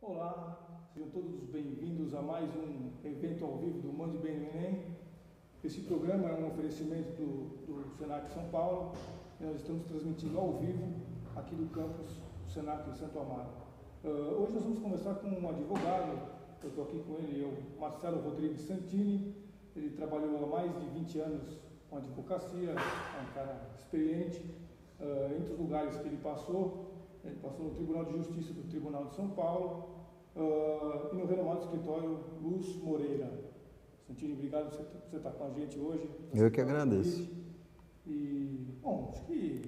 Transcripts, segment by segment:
Olá, sejam todos bem-vindos a mais um evento ao vivo do Mande Bem no Enem. Esse programa é um oferecimento do Senac São Paulo. Nós estamos transmitindo ao vivo aqui do campus do Senac em Santo Amaro. Hoje nós vamos conversar com um advogado. Eu estou aqui com ele, o Marcelo Rodrigues Santini. Ele trabalhou há mais de 20 anos com advocacia, é um cara experiente. Entre os lugares que ele passou no Tribunal de Justiça do Tribunal de São Paulo e no renomado escritório Luz Moreira. Santini, obrigado por você estar com a gente hoje. Eu que agradeço. E, bom, acho que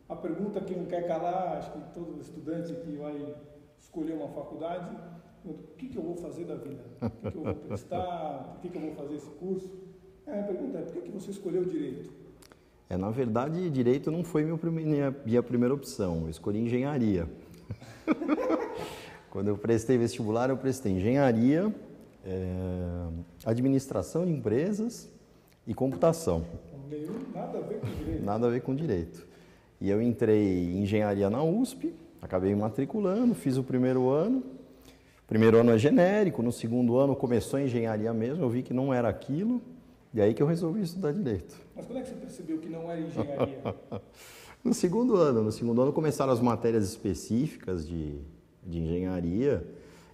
a pergunta que não quer calar, acho que todo estudante que vai escolher uma faculdade, o que eu vou fazer da vida? O que eu vou prestar? Por que eu vou fazer esse curso? A pergunta é, por que você escolheu Direito? Na verdade, Direito não foi minha primeira opção, eu escolhi Engenharia. Quando eu prestei vestibular, eu prestei Engenharia, Administração de Empresas e Computação. Nada a ver com Direito. Nada a ver com Direito. E eu entrei em Engenharia na USP, acabei me matriculando, fiz o primeiro ano. O primeiro ano é genérico, no segundo ano começou a Engenharia mesmo, eu vi que não era aquilo. E aí que eu resolvi estudar Direito. Mas quando é que você percebeu que não era engenharia? No segundo ano começaram as matérias específicas de engenharia,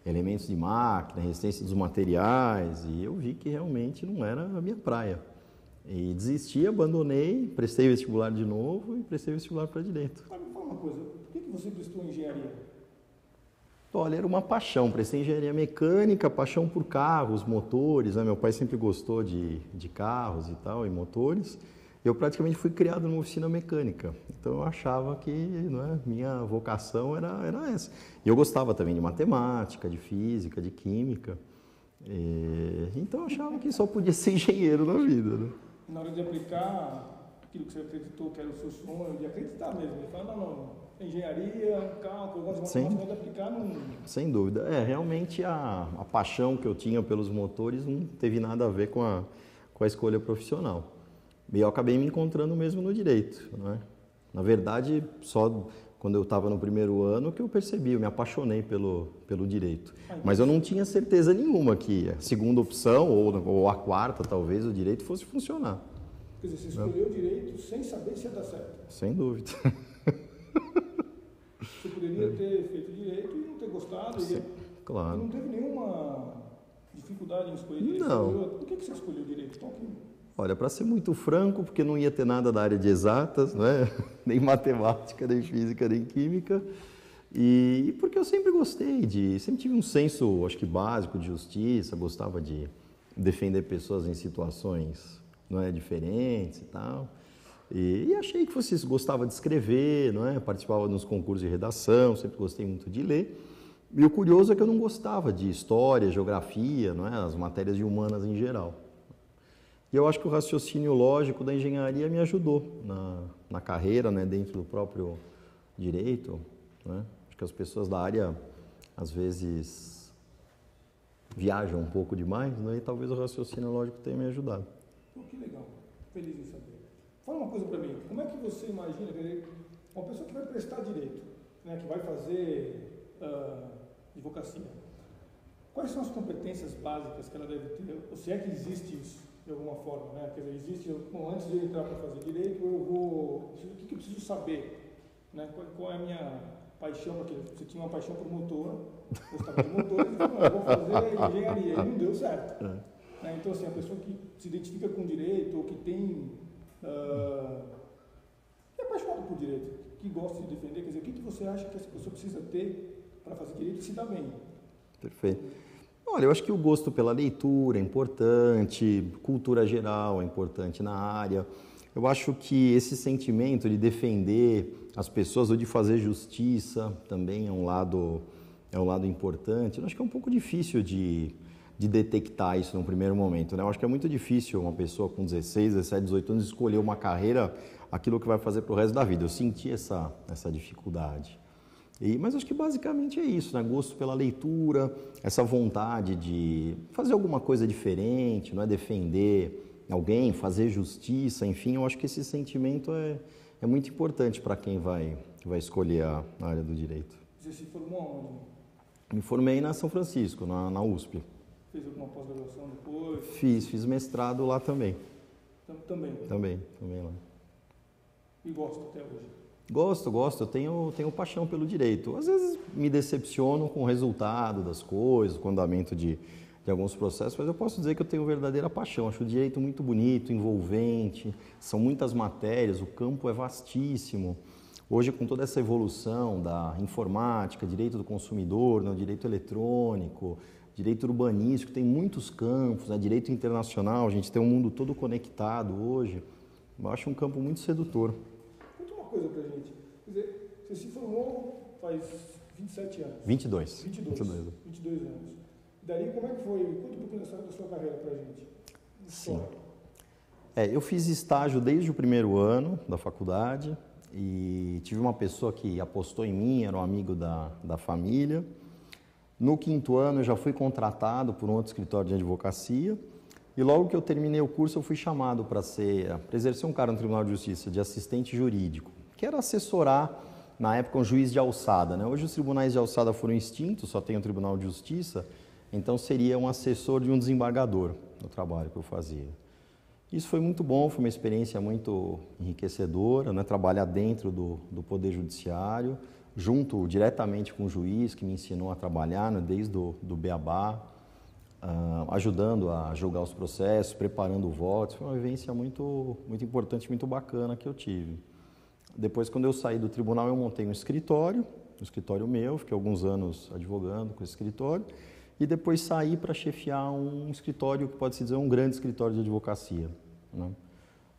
elementos de máquina, resistência dos materiais, e eu vi que realmente não era a minha praia. E desisti, abandonei, prestei vestibular de novo e prestei vestibular para Direito. Mas me fala uma coisa, por que você prestou engenharia? Olha, era uma paixão, prestei engenharia mecânica, paixão por carros, motores, né? Meu pai sempre gostou de carros e tal, e motores. Eu praticamente fui criado numa oficina mecânica, então eu achava que minha vocação era essa. E eu gostava também de matemática, de física, de química, então eu achava que só podia ser engenheiro na vida, né? Na hora de aplicar aquilo que você acreditou que era o seu sonho, de acreditar mesmo, ele fala, não, engenharia, cálculo, eu gosto de matemática, de aplicar não... Sem dúvida. Realmente a paixão que eu tinha pelos motores não teve nada a ver com a escolha profissional. E eu acabei me encontrando mesmo no Direito, né? Na verdade, só quando eu estava no primeiro ano que eu percebi, eu me apaixonei pelo Direito. Mas eu não tinha certeza nenhuma que a segunda opção, ou a quarta, talvez, o Direito fosse funcionar. Quer dizer, você escolheu o Direito sem saber se ia dar certo? Sem dúvida. Você poderia ter feito Direito e não ter gostado? Sim, claro. Não teve nenhuma dificuldade em escolher Direito? Não. Por que você escolheu Direito? Então, Olha, para ser muito franco, porque não ia ter nada da área de exatas, né? Nem matemática, nem física, nem química. E porque eu sempre sempre tive um senso, acho que básico de justiça, gostava de defender pessoas em situações diferentes e tal. E achei que você gostava de escrever, participava nos concursos de redação, sempre gostei muito de ler. E o curioso é que eu não gostava de história, geografia, as matérias de humanas em geral. E eu acho que o raciocínio lógico da engenharia me ajudou na carreira, dentro do próprio Direito. Acho que as pessoas da área, às vezes, viajam um pouco demais, e talvez o raciocínio lógico tenha me ajudado. Que legal, feliz em saber. Fala uma coisa para mim, como é que você imagina, uma pessoa que vai prestar Direito, que vai fazer advocacia, quais são as competências básicas que ela deve ter, ou se é que existe isso de alguma forma, Quer dizer, existe, antes de eu entrar para fazer Direito, o que eu preciso saber, Qual é a minha paixão, porque você tinha uma paixão por motor, gostava de motores, e falou, eu vou fazer engenharia, e não deu certo. Então, assim, a pessoa que se identifica com Direito, ou que tem... que é apaixonado por Direito, que gosta de defender, quer dizer, o que você acha que essa pessoa precisa ter para fazer Direito e se dar bem? Perfeito. Olha, eu acho que o gosto pela leitura é importante, cultura geral é importante na área. Eu acho que esse sentimento de defender as pessoas ou de fazer justiça também é um lado importante. Eu acho que é um pouco difícil de detectar isso no primeiro momento, Eu acho que é muito difícil uma pessoa com 16, 17, 18 anos escolher uma carreira, aquilo que vai fazer para o resto da vida. Eu senti essa dificuldade. Mas acho que basicamente é isso, Gosto pela leitura, essa vontade de fazer alguma coisa diferente, defender alguém, fazer justiça, enfim, eu acho que esse sentimento é muito importante para quem vai escolher a área do Direito. Você se formou onde? Me formei na São Francisco, na USP. Fez alguma pós-graduação depois? Fiz mestrado lá também. Também lá. E gosta até hoje? Gosto. Eu tenho paixão pelo direito. Às vezes me decepciono com o resultado das coisas, com o andamento de alguns processos, mas eu posso dizer que eu tenho verdadeira paixão. Acho o direito muito bonito, envolvente, são muitas matérias, o campo é vastíssimo. Hoje, com toda essa evolução da informática, direito do consumidor, né, direito eletrônico, direito urbanístico, tem muitos campos, né, direito internacional, a gente tem um mundo todo conectado hoje. Eu acho um campo muito sedutor. Conta uma coisa pra gente. Quer dizer, você se formou faz 27 anos. 22 anos. Daí, como é que foi? Conta um pouquinho da sua carreira pra gente. Sim. Eu fiz estágio desde o primeiro ano da faculdade e tive uma pessoa que apostou em mim, era um amigo da família. No 5º ano eu já fui contratado por um outro escritório de advocacia e logo que eu terminei o curso eu fui chamado para exercer um cargo no Tribunal de Justiça de assistente jurídico, que era assessorar, na época, um juiz de alçada, né? Hoje os tribunais de alçada foram extintos, só tem o Tribunal de Justiça, então seria um assessor de um desembargador no trabalho que eu fazia. Isso foi muito bom, foi uma experiência muito enriquecedora, né? Trabalhar dentro do Poder Judiciário, junto diretamente com o juiz que me ensinou a trabalhar, né? Desde do beabá, ajudando a julgar os processos, preparando o voto. Foi uma vivência muito importante, muito bacana que eu tive. Depois, quando eu saí do tribunal, eu montei um escritório meu, fiquei alguns anos advogando com esse escritório, e depois saí para chefiar um escritório que pode-se dizer um grande escritório de advocacia, né?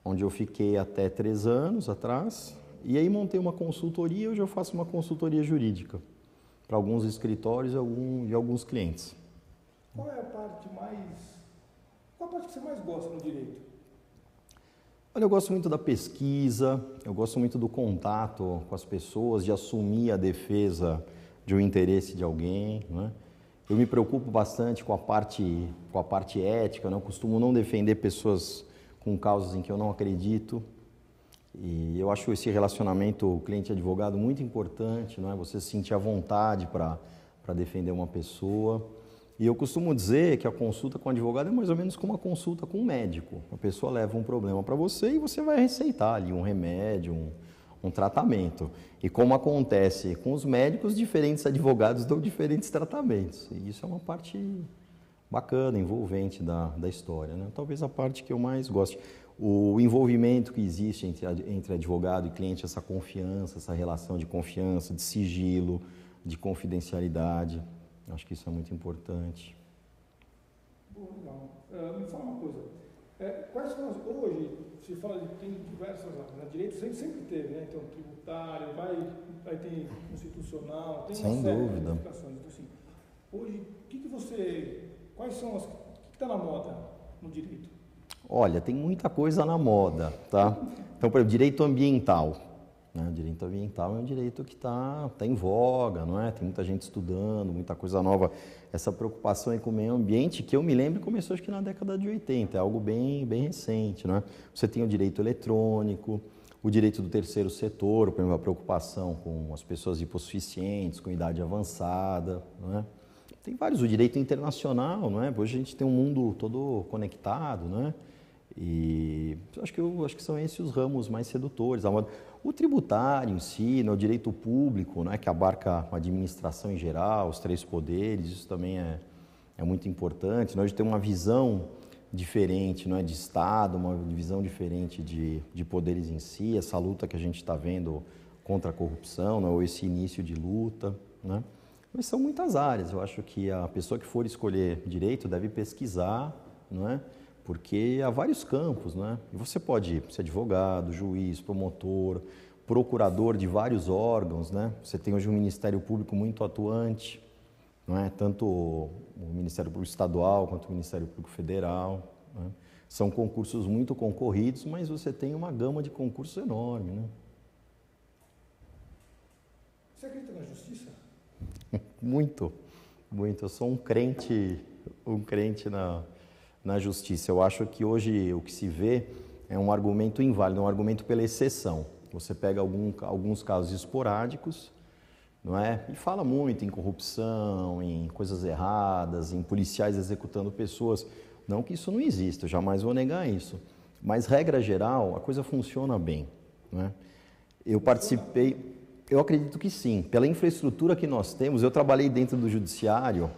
Onde eu fiquei até 3 anos atrás, e aí montei uma consultoria. Hoje eu faço uma consultoria jurídica para alguns escritórios e alguns clientes. Qual é a parte que você mais gosta no direito? Olha, eu gosto muito da pesquisa, eu gosto muito do contato com as pessoas, de assumir a defesa de um interesse de alguém, né? Eu me preocupo bastante com a parte ética, né? Eu costumo não defender pessoas com causas em que eu não acredito. E eu acho esse relacionamento cliente-advogado muito importante, não é? Você se sentir à vontade para defender uma pessoa. E eu costumo dizer que a consulta com o advogado é mais ou menos como uma consulta com um médico. A pessoa leva um problema para você e você vai receitar ali um remédio, um tratamento. E como acontece com os médicos, diferentes advogados dão diferentes tratamentos. E isso é uma parte bacana, envolvente da história, né? Talvez a parte que eu mais gosto. O envolvimento que existe entre advogado e cliente, essa confiança, essa relação de confiança, de sigilo, de confidencialidade. Acho que isso é muito importante. Bom, legal. Me fala uma coisa. Quais são hoje, se fala de tem diversas áreas, né? Direito sempre teve, né? Então, tributário, vai ter constitucional, tem uma série de ramificações. Então, assim, hoje, quais são o que está na moda no direito? Olha, tem muita coisa na moda, tá? Então, por exemplo, direito ambiental. Né? O direito ambiental é um direito que está em voga, não é? Tem muita gente estudando, muita coisa nova. Essa preocupação aí com o meio ambiente, que eu me lembro, começou acho que na década de 80, é algo bem recente, né? Você tem o direito eletrônico, o direito do terceiro setor, por exemplo, a preocupação com as pessoas hipossuficientes, com idade avançada, não é? Tem vários, o direito internacional, não é? Hoje a gente tem um mundo todo conectado, não é? E acho que são esses os ramos mais sedutores. O tributário em si, né, o direito público, né, que abarca a administração em geral, os 3 poderes, isso também é muito importante. Nós temos uma visão diferente, não é, de Estado, uma visão diferente de poderes em si, essa luta que a gente está vendo contra a corrupção, né, ou esse início de luta, né? Mas são muitas áreas. Eu acho que a pessoa que for escolher direito deve pesquisar, não é? Porque há vários campos, né? E você pode ser advogado, juiz, promotor, procurador de vários órgãos, né? Você tem hoje um Ministério Público muito atuante, não é? Tanto o Ministério Público Estadual quanto o Ministério Público Federal, né? São concursos muito concorridos, mas você tem uma gama de concursos enorme, né? Você acredita na justiça? Muito. Eu sou um crente na justiça. Eu acho que hoje o que se vê é um argumento inválido, um argumento pela exceção. Você pega alguns casos esporádicos não é? E fala muito em corrupção, em coisas erradas, em policiais executando pessoas. Não que isso não exista, eu jamais vou negar isso. Mas, regra geral, a coisa funciona bem, não é? Eu participei, eu acredito que sim. Pela infraestrutura que nós temos, eu trabalhei dentro do judiciário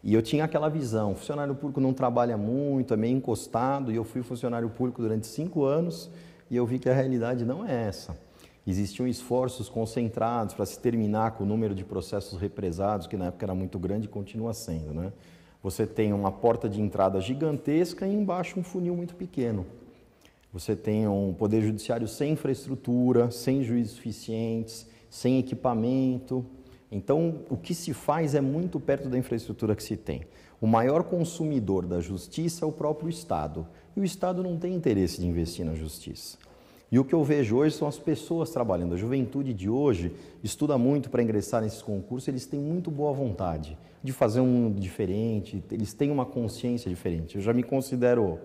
e eu tinha aquela visão, o funcionário público não trabalha muito, é meio encostado, e eu fui funcionário público durante 5 anos e eu vi que a realidade não é essa. Existiam esforços concentrados para se terminar com o número de processos represados, que na época era muito grande e continua sendo, né? Você tem uma porta de entrada gigantesca e embaixo um funil muito pequeno. Você tem um poder judiciário sem infraestrutura, sem juízes suficientes, sem equipamento. Então, o que se faz é muito perto da infraestrutura que se tem. O maior consumidor da justiça é o próprio Estado. E o Estado não tem interesse de investir na justiça. E o que eu vejo hoje são as pessoas trabalhando. A juventude de hoje estuda muito para ingressar nesses concursos, eles têm muito boa vontade de fazer um mundo diferente, eles têm uma consciência diferente. Eu já me considero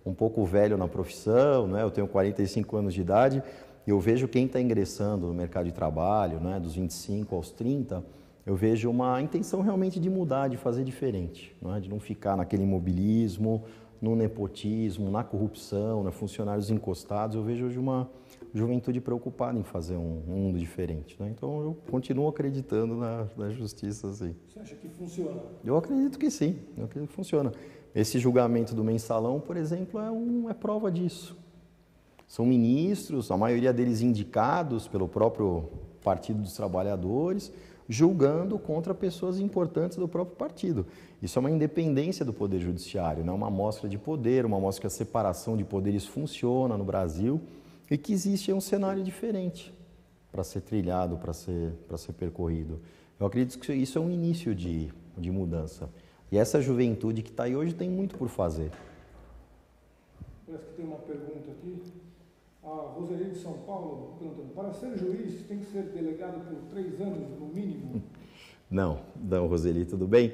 um pouco velho na profissão, né? Eu tenho 45 anos de idade e eu vejo quem está ingressando no mercado de trabalho, né? Dos 25 aos 30, eu vejo uma intenção realmente de mudar, de fazer diferente, né? De não ficar naquele imobilismo, no nepotismo, na corrupção, né? Funcionários encostados. Eu vejo hoje uma juventude preocupada em fazer um mundo diferente, né? Então eu continuo acreditando na justiça, assim. Você acha que funciona? Eu acredito que sim, eu acredito que funciona. Esse julgamento do mensalão, por exemplo, é prova disso. São ministros, a maioria deles indicados pelo próprio Partido dos Trabalhadores, julgando contra pessoas importantes do próprio partido. Isso é uma independência do Poder Judiciário, não é uma amostra de poder, uma amostra que a separação de poderes funciona no Brasil e que existe um cenário diferente para ser trilhado, para ser percorrido. Eu acredito que isso é um início de mudança. E essa juventude que está aí hoje tem muito por fazer. Parece que tem uma pergunta aqui. A Roseli de São Paulo perguntando, para ser juiz tem que ser delegado por 3 anos no mínimo? Não, Roseli, tudo bem?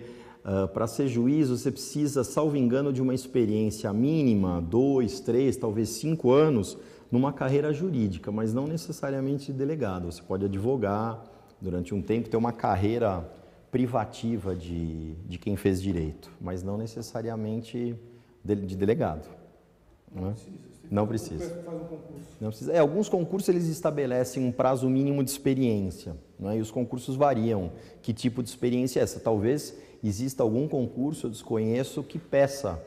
Para ser juiz você precisa, salvo engano, de uma experiência mínima, 2, 3, talvez 5 anos, numa carreira jurídica, mas não necessariamente de delegado. Você pode advogar durante um tempo, ter uma carreira privativa de quem fez direito, mas não necessariamente de delegado. Né? Não precisa. Faz um concurso. Não precisa. Alguns concursos eles estabelecem um prazo mínimo de experiência, né? E os concursos variam. Que tipo de experiência é essa? Talvez exista algum concurso, eu desconheço, que peça,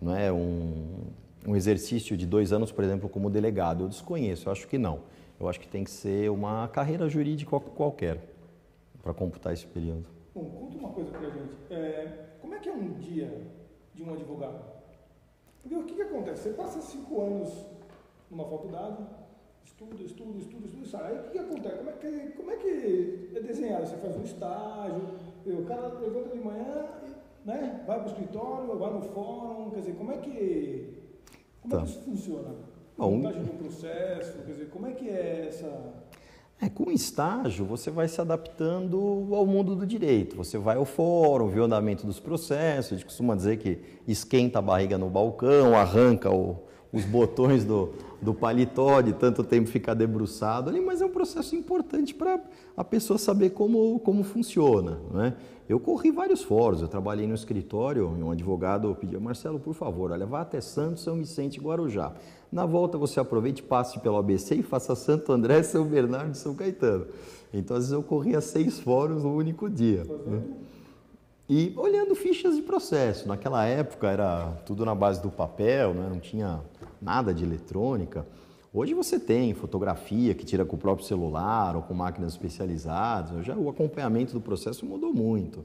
não é, um exercício de 2 anos, por exemplo, como delegado. Eu desconheço, eu acho que não. Eu acho que tem que ser uma carreira jurídica qualquer para computar esse período. Bom, conta uma coisa pra gente. Como é que é um dia de um advogado? Porque o que acontece? Você passa 5 anos numa faculdade, estuda e sai. Aí o que acontece? Como é que é desenhado? Você faz um estágio, o cara levanta de manhã, né? Vai para o escritório, vai no fórum, quer dizer, como é que isso funciona? Montagem de um processo, quer dizer, como é que é essa... Com estágio, você vai se adaptando ao mundo do direito. Você vai ao fórum, vê o andamento dos processos. A gente costuma dizer que esquenta a barriga no balcão, arranca os botões do paletó, de tanto tempo ficar debruçado ali, mas é um processo importante para a pessoa saber como funciona, né? Eu corri vários fóruns, eu trabalhei no escritório e um advogado pediu, Marcelo, por favor, olha, vá até Santos, São Vicente e Guarujá. Na volta você aproveite, passe pelo ABC e faça Santo André, São Bernardo e São Caetano. Então, às vezes eu corria 6 fóruns no único dia. Né? E olhando fichas de processo. Naquela época era tudo na base do papel, né? Não tinha nada de eletrônica. Hoje você tem fotografia que tira com o próprio celular ou com máquinas especializadas. Já o acompanhamento do processo mudou muito.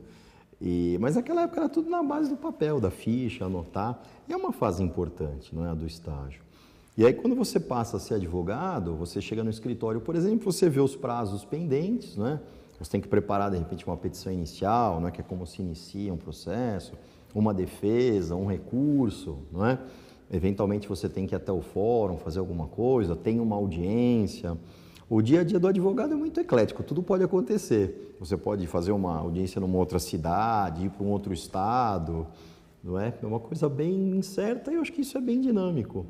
Mas naquela época era tudo na base do papel, da ficha, anotar. E é uma fase importante, não é, a do estágio. E aí quando você passa a ser advogado, você chega no escritório, por exemplo, você vê os prazos pendentes, né? Você tem que preparar, de repente, uma petição inicial, não é? Que é como se inicia um processo, uma defesa, um recurso, não é? Eventualmente você tem que ir até o fórum, fazer alguma coisa, tem uma audiência. O dia a dia do advogado é muito eclético, tudo pode acontecer. Você pode fazer uma audiência numa outra cidade, ir para um outro estado, não é? É uma coisa bem incerta e eu acho que isso é bem dinâmico.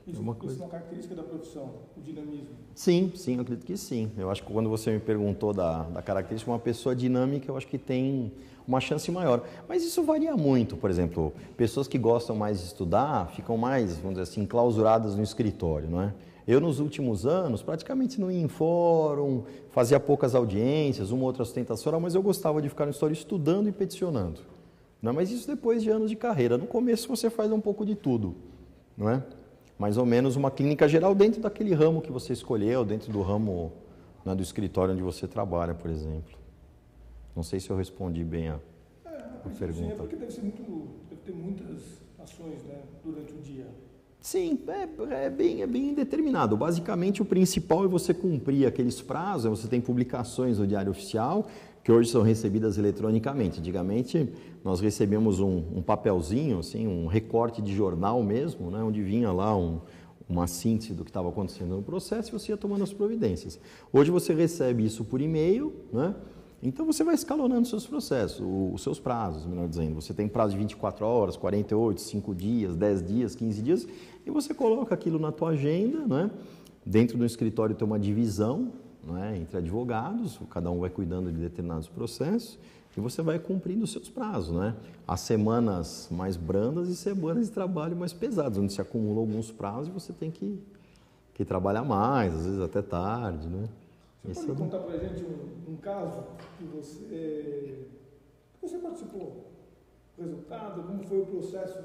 Isso uma é coisa. uma característica da profissão, o dinamismo. Sim, eu acredito que sim. Eu acho que quando você me perguntou da característica, uma pessoa dinâmica, eu acho que tem uma chance maior. Mas isso varia muito, por exemplo, pessoas que gostam mais de estudar ficam mais, vamos dizer assim, enclausuradas no escritório, não é? Eu, nos últimos anos, praticamente não ia em fórum, fazia poucas audiências, uma ou outra sustentação, mas eu gostava de ficar no escritório estudando e peticionando. Não, mas isso depois de anos de carreira. No começo você faz um pouco de tudo, não é? Mais ou menos uma clínica geral dentro daquele ramo que você escolheu, dentro do ramo, né, do escritório onde você trabalha, por exemplo. Não sei se eu respondi bem a pergunta. Sim, é porque deve ter muitas ações, né, durante o dia. Sim, é bem determinado. Basicamente, o principal é você cumprir aqueles prazos. Você tem publicações no Diário Oficial, que hoje são recebidas eletronicamente. Antigamente, nós recebemos um papelzinho, assim, um recorte de jornal mesmo, né, onde vinha lá uma síntese do que estava acontecendo no processo e você ia tomando as providências. Hoje você recebe isso por e-mail, né? Então você vai escalonando os seus processos, os seus prazos, melhor dizendo. Você tem prazo de 24 horas, 48, 5 dias, 10 dias, 15 dias, e você coloca aquilo na tua agenda, né? Dentro do escritório tem uma divisão, né, entre advogados, cada um vai cuidando de determinados processos, e você vai cumprindo os seus prazos, né? Há semanas mais brandas e semanas de trabalho mais pesadas, onde se acumulam alguns prazos e você tem que trabalhar mais, às vezes até tarde, né? Você pode contar para a gente um caso que você participou? O resultado, como foi o processo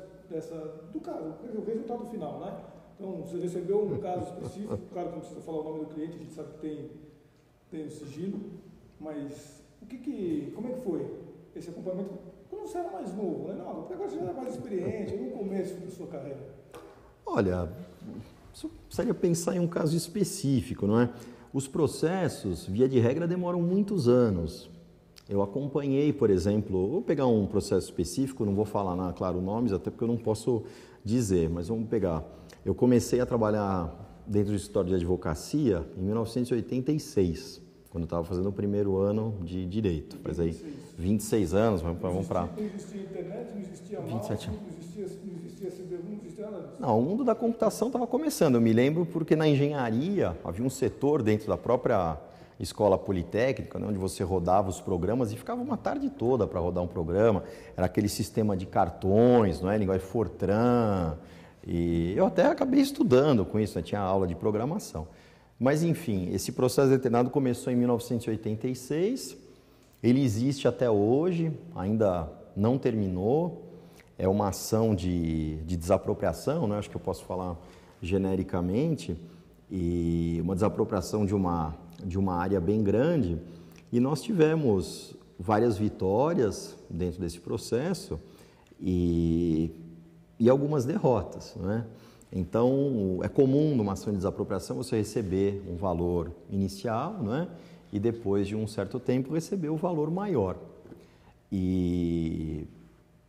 do caso, o resultado final, né? Então, você recebeu um caso específico, claro que não precisa falar o nome do cliente, a gente sabe que tem o sigilo, mas como é que foi esse acompanhamento? Quando você era mais novo, né? Não, porque agora você já era mais experiente, no começo da sua carreira. Olha, você precisaria pensar em um caso específico, não é? Os processos, via de regra, demoram muitos anos. Eu acompanhei, por exemplo, vou pegar um processo específico, não vou falar, claro, nomes, até porque eu não posso dizer, mas vamos pegar. Eu comecei a trabalhar dentro do escritório de advocacia em 1986, quando eu estava fazendo o primeiro ano de Direito. Faz aí 26 anos, vamos para... Não existia internet, não existia mouse, não existia CD, não existia nada disso. Não, o mundo da computação estava começando. Eu me lembro porque na engenharia havia um setor dentro da própria escola politécnica, né, onde você rodava os programas e ficava uma tarde toda para rodar um programa. Era aquele sistema de cartões, não é? Linguagem Fortran. E eu até acabei estudando com isso, né? Tinha aula de programação. Mas, enfim, esse processo determinado começou em 1986. Ele existe até hoje, ainda não terminou. É uma ação de desapropriação, né? Acho que eu posso falar genericamente, e uma desapropriação de uma área bem grande. E nós tivemos várias vitórias dentro desse processo e algumas derrotas, né? Então, é comum numa ação de desapropriação você receber um valor inicial, né? E depois de um certo tempo receber o valor maior. E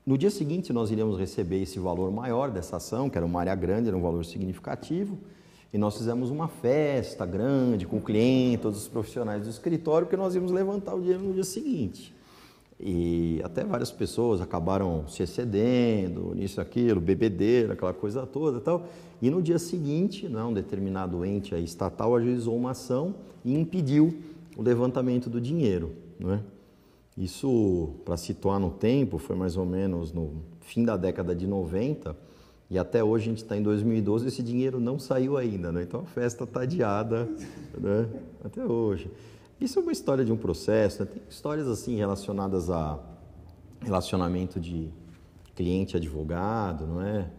no dia seguinte, nós iríamos receber esse valor maior dessa ação, que era uma área grande, era um valor significativo, e nós fizemos uma festa grande com o cliente, todos os profissionais do escritório, porque nós íamos levantar o dinheiro no dia seguinte. E até várias pessoas acabaram se excedendo, nisso, aquilo, bebedeira, aquela coisa toda e tal. E no dia seguinte, né, um determinado ente aí, estatal ajuizou uma ação e impediu o levantamento do dinheiro, né? Isso, para situar no tempo, foi mais ou menos no fim da década de 90 e até hoje a gente está em 2012 e esse dinheiro não saiu ainda, né? Então a festa está adiada, né? Até hoje. Isso é uma história de um processo, né? Tem histórias assim relacionadas a relacionamento de cliente-advogado, não é?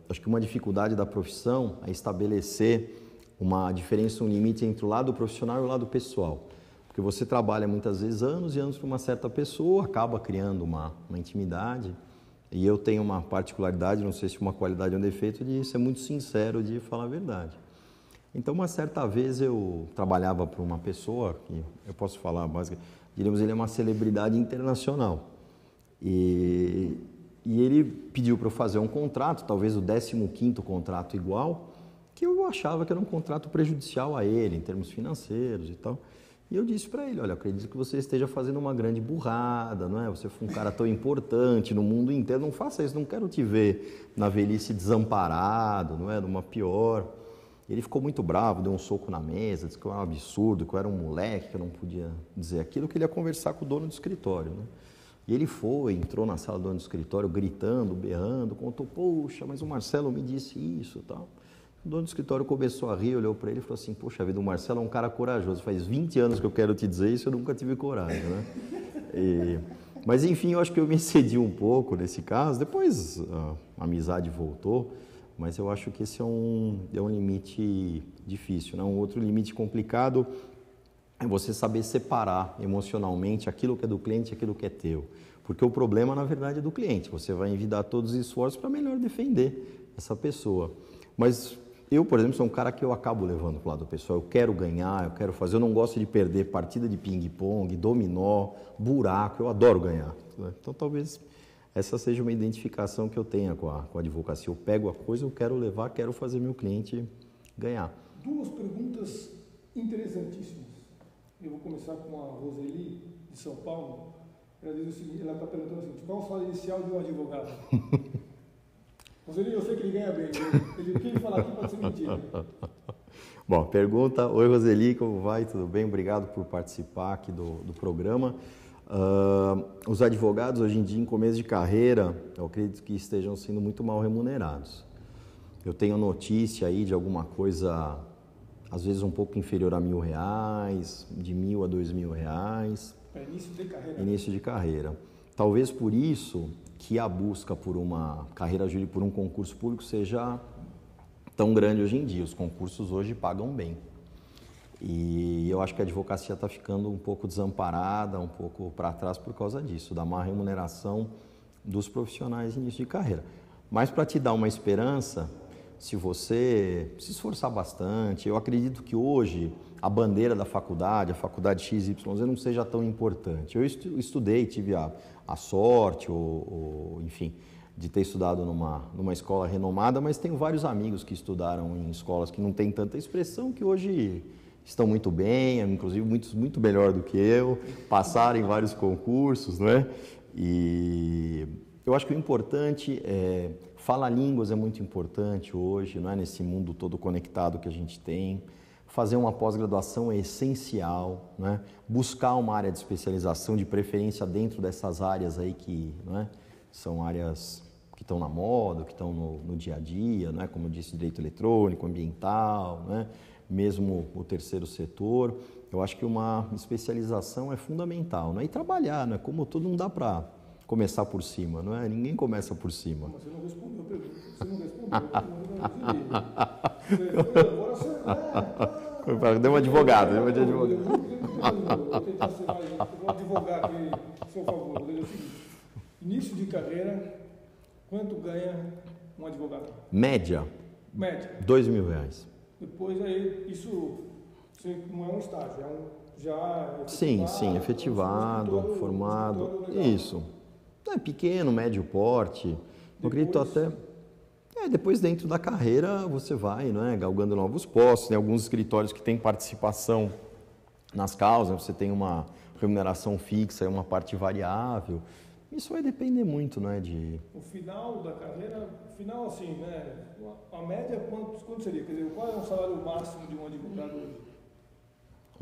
Acho que uma dificuldade da profissão é estabelecer uma diferença, um limite entre o lado profissional e o lado pessoal. Porque você trabalha muitas vezes anos e anos com uma certa pessoa, acaba criando uma intimidade. E eu tenho uma particularidade, não sei se uma qualidade ou um defeito, de ser muito sincero, de falar a verdade. Então, uma certa vez eu trabalhava para uma pessoa, que eu posso falar, basicamente, diríamos, ele é uma celebridade internacional. E ele pediu para eu fazer um contrato, talvez o 15º contrato igual, que eu achava que era um contrato prejudicial a ele, em termos financeiros e tal. E eu disse para ele, olha, acredito que você esteja fazendo uma grande burrada, não é? Você foi um cara tão importante no mundo inteiro, não faça isso, não quero te ver na velhice desamparado, não é? Numa pior. Ele ficou muito bravo, deu um soco na mesa, disse que eu era um absurdo, que eu era um moleque, que eu não podia dizer aquilo, que ele ia conversar com o dono do escritório, né? E ele foi, entrou na sala do dono do escritório, gritando, berrando, contou, poxa, mas o Marcelo me disse isso e tal. O dono do escritório começou a rir, olhou para ele e falou assim, poxa vida, o Marcelo é um cara corajoso, faz 20 anos que eu quero te dizer isso, eu nunca tive coragem, né? Mas enfim, eu acho que eu me excedi um pouco nesse caso, depois a amizade voltou, mas eu acho que esse é um limite difícil, né? Um outro limite complicado é você saber separar emocionalmente aquilo que é do cliente e aquilo que é teu. Porque o problema, na verdade, é do cliente. Você vai envidar todos os esforços para melhor defender essa pessoa. Mas eu, por exemplo, sou um cara que eu acabo levando para o lado pessoal. Eu quero ganhar, eu quero fazer. Eu não gosto de perder partida de ping-pong, dominó, buraco. Eu adoro ganhar. Então, talvez essa seja uma identificação que eu tenha com a advocacia. Eu pego a coisa, eu quero levar, quero fazer meu cliente ganhar. Duas perguntas interessantíssimas. Eu vou começar com a Roseli, de São Paulo. Ela diz o seguinte, ela está perguntando o seguinte, qual o salário inicial de um advogado? Roseli, eu sei que ele ganha bem, o que ele falar aqui pode ser mentira. Bom, pergunta, oi Roseli, como vai? Tudo bem? Obrigado por participar aqui do programa. Os advogados hoje em dia, em começo de carreira, eu acredito que estejam sendo muito mal remunerados. Eu tenho notícia aí de alguma coisa, às vezes um pouco inferior a R$1.000, de R$1.000 a R$2.000. É início de carreira. Início de carreira. Talvez por isso que a busca por uma carreira jurídica, por um concurso público, seja tão grande hoje em dia. Os concursos hoje pagam bem. E eu acho que a advocacia está ficando um pouco desamparada, um pouco para trás por causa disso, da má remuneração dos profissionais de início de carreira. Mas para te dar uma esperança, se você se esforçar bastante, eu acredito que hoje a bandeira da faculdade, a faculdade XYZ, não seja tão importante. Eu estudei, tive a sorte, enfim, de ter estudado numa escola renomada, mas tenho vários amigos que estudaram em escolas que não têm tanta expressão, que hoje estão muito bem, inclusive muitos muito melhor do que eu, passaram em vários concursos, não é? E eu acho que o importante é falar línguas é muito importante hoje, não é? Nesse mundo todo conectado que a gente tem. Fazer uma pós-graduação é essencial, né? Buscar uma área de especialização, de preferência dentro dessas áreas aí que, não é? São áreas que estão na moda, que estão no dia a dia, não é? Como eu disse, direito eletrônico, ambiental, não é? Mesmo o terceiro setor. Eu acho que uma especialização é fundamental, não é? E trabalhar, não é? Como tudo, não dá para começar por cima, não é? Ninguém começa por cima. Mas você não respondeu a pergunta. Você não respondeu. Deu um advogado, deu um advogado. Vou tentar ser mais. Vou advogar aqui, por seu favor. Vou dizer o seguinte: início de carreira, quanto ganha um advogado? Média? Média. R$2.000. Depois aí, isso não é um estágio, já sim, efetivado, formado, isso. É pequeno, médio porte, eu acredito até... depois dentro da carreira você vai, não é, galgando novos postos, tem alguns escritórios que têm participação nas causas, você tem uma remuneração fixa e uma parte variável, isso vai depender muito, né, de... O final da carreira, final assim, né, a média quanto seria? Quer dizer, qual é o salário máximo de um advogado hoje?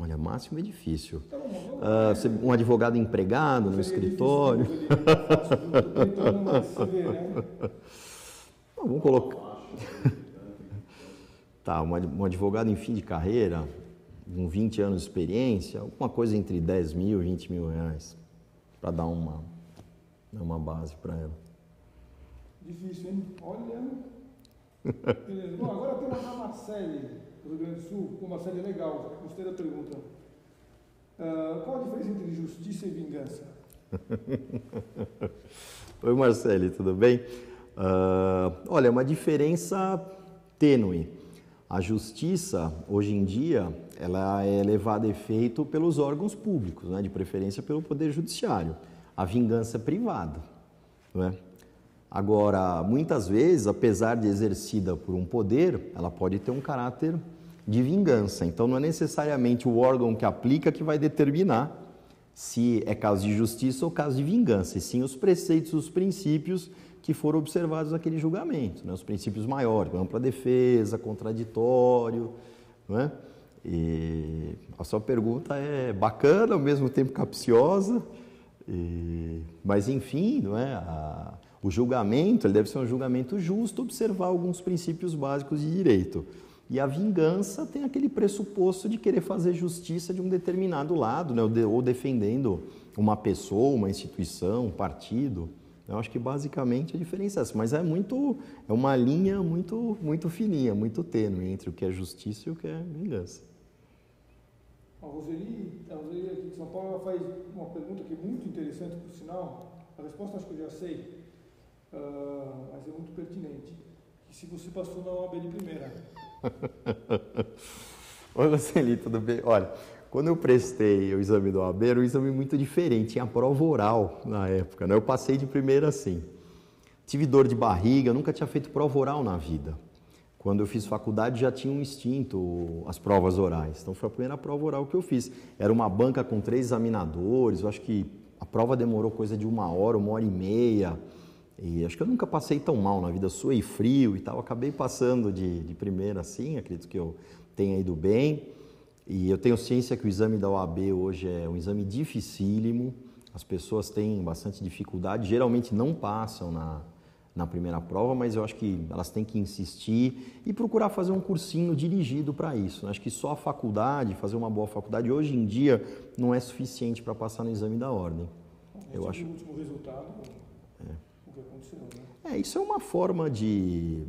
Olha, máximo é difícil. Um advogado empregado no escritório. Vamos colocar. Tá, um advogado em fim de carreira, com 20 anos de experiência, alguma coisa entre R$10.000 e R$20.000, para dar uma base para ela. Difícil, hein? Olha. Beleza. Bom, agora temos a Marcele, do Rio Grande do Sul. Pô, Marcele, legal, gostei da pergunta. Qual a diferença entre justiça e vingança? Oi, Marcele, tudo bem? Olha, é uma diferença tênue. A justiça, hoje em dia, ela é levada a efeito pelos órgãos públicos, né? De preferência pelo Poder Judiciário. A vingança é privada, não é? Agora, muitas vezes, apesar de exercida por um poder, ela pode ter um caráter de vingança. Então, não é necessariamente o órgão que aplica que vai determinar se é caso de justiça ou caso de vingança, e sim os preceitos, os princípios que foram observados naquele julgamento, né? Os princípios maiores, ampla defesa, contraditório, não é? E a sua pergunta é bacana, ao mesmo tempo capciosa, mas enfim, não é? O julgamento ele deve ser um julgamento justo, observar alguns princípios básicos de direito. E a vingança tem aquele pressuposto de querer fazer justiça de um determinado lado, né? Ou defendendo uma pessoa, uma instituição, um partido. Eu acho que basicamente a diferença é essa, mas é uma linha muito fininha, muito tênue entre o que é justiça e o que é vingança. A Roseli aqui de São Paulo, ela faz uma pergunta que é muito interessante, por sinal. A resposta acho que eu já sei, mas é muito pertinente. Que se você passou na OAB de primeira. Oi, Roseli, tudo bem? Olha, quando eu prestei o exame do OAB, era um exame muito diferente, tinha prova oral na época, né? Eu passei de primeira assim. Tive dor de barriga, nunca tinha feito prova oral na vida. Quando eu fiz faculdade já tinham extinto as provas orais, então foi a primeira prova oral que eu fiz. Era uma banca com 3 examinadores, eu acho que a prova demorou coisa de 1 hora e meia, e acho que eu nunca passei tão mal na vida, suei frio e tal, acabei passando de primeira assim, acredito que eu tenha ido bem. E eu tenho ciência que o exame da OAB hoje é um exame dificílimo, as pessoas têm bastante dificuldade, geralmente não passam na primeira prova, mas eu acho que elas têm que insistir e procurar fazer um cursinho dirigido para isso. Acho que só a faculdade, fazer uma boa faculdade, hoje em dia não é suficiente para passar no exame da ordem. Eu acho. O último resultado, o que aconteceu, né? Isso é uma forma de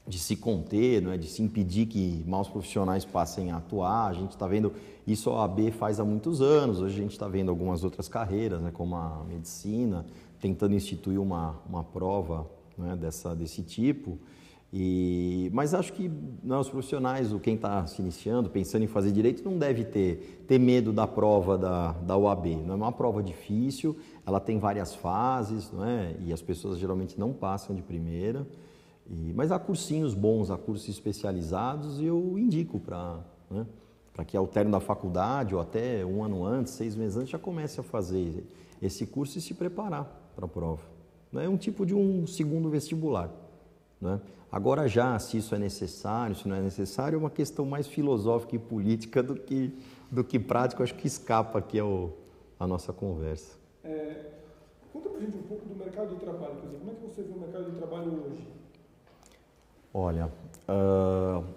se conter, não é? De se impedir que maus profissionais passem a atuar. A gente está vendo isso, a OAB faz há muitos anos, hoje a gente está vendo algumas outras carreiras, né, como a medicina, tentando instituir uma prova, né, desse tipo. Mas acho que os profissionais, quem está se iniciando, pensando em fazer direito, não deve ter medo da prova da OAB. Não é uma prova difícil, ela tem várias fases, não é? E as pessoas geralmente não passam de primeira. Mas há cursinhos bons, há cursos especializados, e eu indico para que ao término da faculdade, ou até 1 ano antes, 6 meses antes, já comece a fazer esse curso e se preparar para a prova. É um tipo de um segundo vestibular. Né? Agora já, se isso é necessário, se não é necessário, é uma questão mais filosófica e política do que prática, acho que escapa aqui a nossa conversa. Conta para a gente um pouco do mercado de trabalho, quer dizer, como é que você vê o mercado de trabalho hoje? Olha,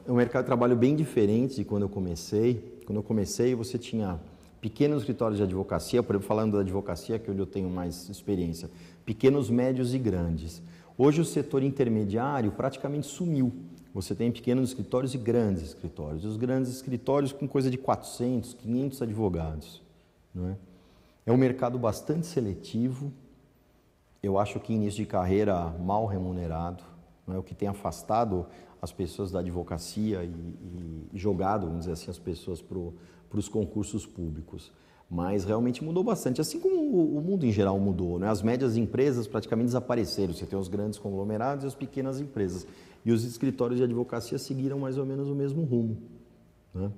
é um mercado de trabalho bem diferente de quando eu comecei. Quando eu comecei, você tinha pequenos escritórios de advocacia, por exemplo, falando da advocacia, que é onde eu tenho mais experiência, pequenos, médios e grandes. Hoje o setor intermediário praticamente sumiu. Você tem pequenos escritórios e grandes escritórios. Os grandes escritórios com coisa de 400, 500 advogados. Não é? É um mercado bastante seletivo. Eu acho que início de carreira mal remunerado. Não é? O que tem afastado as pessoas da advocacia e jogado, vamos dizer assim, as pessoas para os concursos públicos. Mas realmente mudou bastante, assim como o mundo em geral mudou, né? As médias empresas praticamente desapareceram, você tem os grandes conglomerados e as pequenas empresas. E os escritórios de advocacia seguiram mais ou menos o mesmo rumo. Né?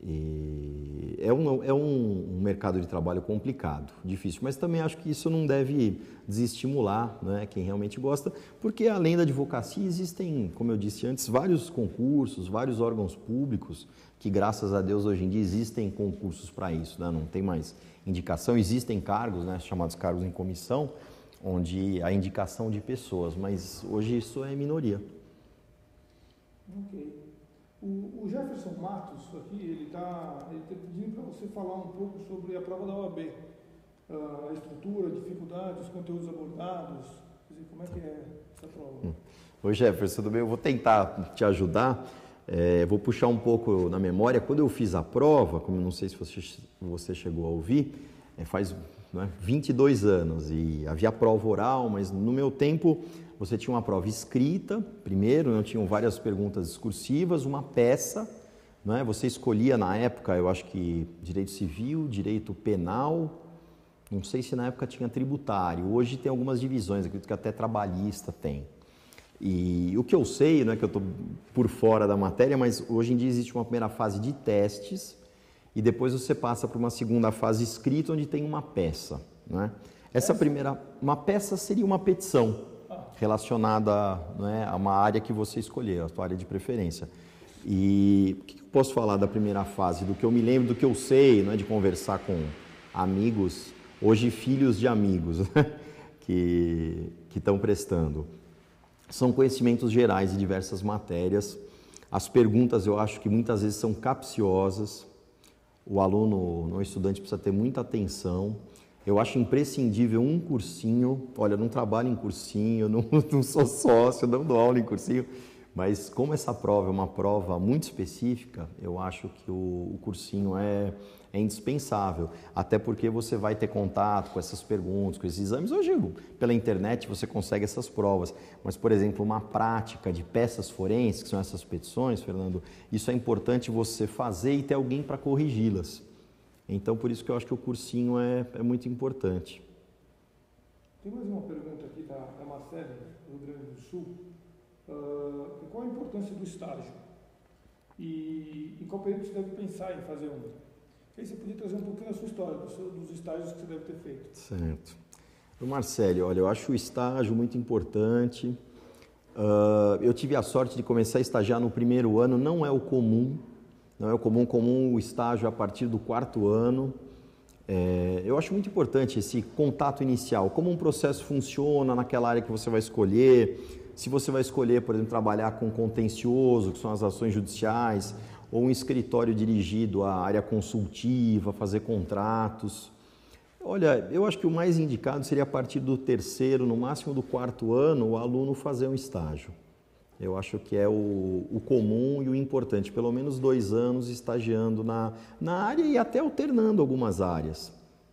E é um mercado de trabalho complicado, difícil, mas também acho que isso não deve desestimular, né, quem realmente gosta, porque além da advocacia existem, como eu disse antes, vários concursos, vários órgãos públicos, que graças a Deus hoje em dia existem concursos para isso, né? Não tem mais indicação, existem cargos, né, chamados cargos em comissão, onde há indicação de pessoas, mas hoje isso é minoria. Ok. O Jefferson Matos, aqui, ele está pedindo para você falar um pouco sobre a prova da OAB, a estrutura, a dificuldade, os conteúdos abordados, quer dizer, como é que é essa prova? Oi, Jefferson, tudo bem? Eu vou tentar te ajudar, vou puxar um pouco na memória. Quando eu fiz a prova, como não sei se você chegou a ouvir, faz 22 anos e havia prova oral, mas no meu tempo você tinha uma prova escrita, primeiro, tinham várias perguntas discursivas, uma peça, né? Você escolhia na época, eu acho que direito civil, direito penal, não sei se na época tinha tributário, hoje tem algumas divisões, acredito que até trabalhista tem. E o que eu sei, não é que eu estou por fora da matéria, mas hoje em dia existe uma primeira fase de testes e depois você passa para uma segunda fase escrita, onde tem uma peça. Não é? Essa primeira, uma peça seria uma petição relacionada, não é, a uma área que você escolher, a sua área de preferência. E o que eu posso falar da primeira fase? Do que eu me lembro, do que eu sei, não é, de conversar com amigos, hoje filhos de amigos, né, que estão prestando. São conhecimentos gerais de diversas matérias. As perguntas eu acho que muitas vezes são capciosas. O aluno, o estudante, precisa ter muita atenção. Eu acho imprescindível um cursinho. Olha, eu não trabalho em cursinho, não sou sócio, não dou aula em cursinho. Mas como essa prova é uma prova muito específica, eu acho que o cursinho é indispensável. Até porque você vai ter contato com essas perguntas, com esses exames. Hoje, pela internet, você consegue essas provas. Mas, por exemplo, uma prática de peças forenses, que são essas petições, Fernando, isso é importante você fazer e ter alguém para corrigi-las. Então, por isso que eu acho que o cursinho é muito importante. Tem mais uma pergunta aqui da Marcela, do Rio Grande do Sul. Qual a importância do estágio? E em qual período você deve pensar em fazer um? Aí você podia trazer um pouquinho da sua história, dos estágios que você deve ter feito. Certo. Marcelo, olha, eu acho o estágio muito importante. Eu tive a sorte de começar a estagiar no primeiro ano, não é o comum. Não é o comum o estágio a partir do quarto ano. Eu acho muito importante esse contato inicial, como um processo funciona naquela área que você vai escolher, se você vai escolher, por exemplo, trabalhar com contencioso, que são as ações judiciais, ou um escritório dirigido à área consultiva, fazer contratos. Olha, eu acho que o mais indicado seria a partir do terceiro, no máximo do quarto ano, o aluno fazer um estágio. Eu acho que é o comum e o importante, pelo menos 2 anos estagiando na área e até alternando algumas áreas.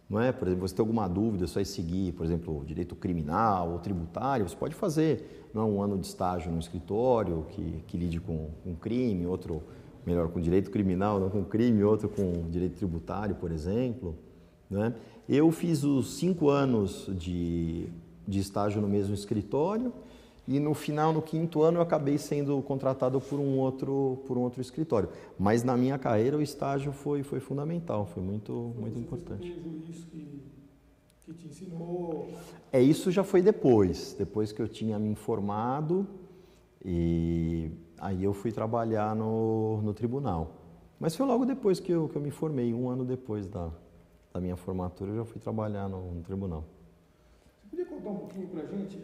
Não é? Por exemplo, você tem alguma dúvida, você vai seguir, por exemplo, direito criminal ou tributário, você pode fazer, não é, um ano de estágio no escritório que lide com crime, outro melhor com direito criminal, não com crime, outro com direito tributário, por exemplo. Né? Eu fiz os 5 anos de estágio no mesmo escritório e no final, no 5º ano, eu acabei sendo contratado por um outro escritório. Mas na minha carreira o estágio foi fundamental, foi muito importante. Você fez isso que te ensinou? Isso já foi depois que eu tinha me informado e aí eu fui trabalhar no tribunal. Mas foi logo depois que eu me formei, 1 ano depois da minha formatura, eu já fui trabalhar no tribunal. Você podia contar um pouquinho para a gente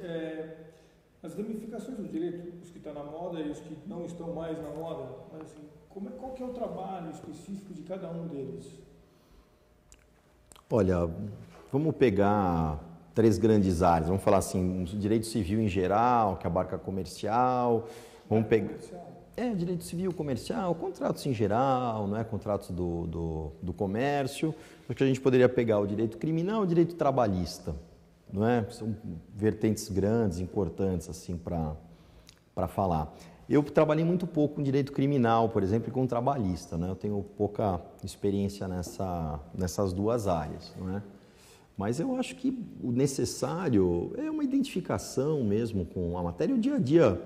as ramificações do direito, os que estão na moda e os que não estão mais na moda, mas assim, qual que é o trabalho específico de cada um deles? Olha, vamos pegar 3 grandes áreas, vamos falar assim, direito civil em geral, que abarca comercial, vamos pegar... direito civil, comercial, contratos em geral, não é? Contratos do comércio, porque a gente poderia pegar o direito criminal e o direito trabalhista. Não é? São vertentes grandes, importantes assim para falar. Eu trabalhei muito pouco com direito criminal, por exemplo, e com trabalhista, né? Eu tenho pouca experiência nessas 2 áreas, não é? Mas eu acho que o necessário é uma identificação mesmo com a matéria. O dia a dia,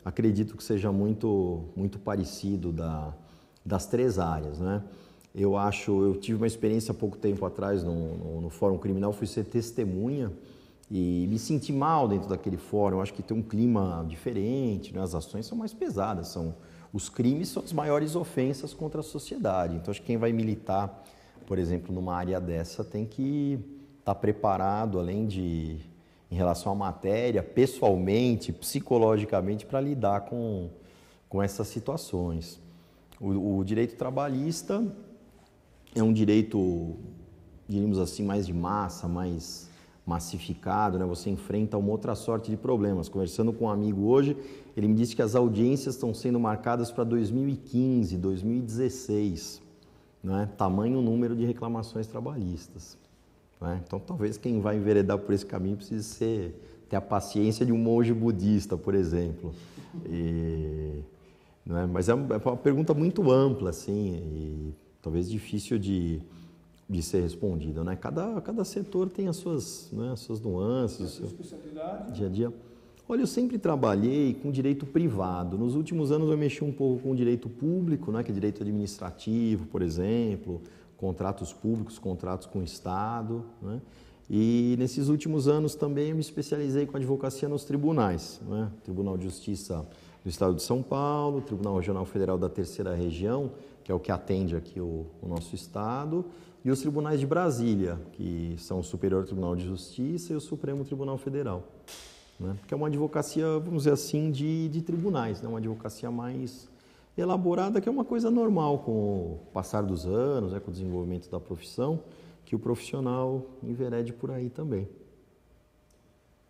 acredito que seja muito parecido das 3 áreas, né? Eu tive uma experiência há pouco tempo atrás no Fórum Criminal, fui ser testemunha e me senti mal dentro daquele fórum. Eu acho que tem um clima diferente, né? As ações são mais pesadas, os crimes são as maiores ofensas contra a sociedade. Então, acho que quem vai militar, por exemplo, numa área dessa tem que estar preparado, além de em relação à matéria, pessoalmente, psicologicamente, para lidar com essas situações. O direito trabalhista é um direito, diríamos assim, mais de massa, mais massificado, né? Você enfrenta uma outra sorte de problemas. Conversando com um amigo hoje, ele me disse que as audiências estão sendo marcadas para 2015, 2016, né? Tamanho número de reclamações trabalhistas. Né? Então, talvez quem vai enveredar por esse caminho precise ter a paciência de um monge budista, por exemplo. Né? Mas é uma pergunta muito ampla, assim, e talvez difícil de ser respondida, né? Cada setor tem as suas nuances, o seu dia a dia. Olha, eu sempre trabalhei com direito privado. Nos últimos anos eu mexi um pouco com direito público, né, que é direito administrativo, por exemplo, contratos públicos, contratos com o Estado, né? E nesses últimos anos também eu me especializei com advocacia nos tribunais, né? Tribunal de Justiça do Estado de São Paulo, Tribunal Regional Federal da Terceira Região, que é o que atende aqui o nosso estado, e os tribunais de Brasília, que são o Superior Tribunal de Justiça e o Supremo Tribunal Federal, né? Que é uma advocacia, vamos dizer assim, de tribunais, né? Uma advocacia mais elaborada, que é uma coisa normal com o passar dos anos, né? Com o desenvolvimento da profissão, que o profissional enverede por aí também.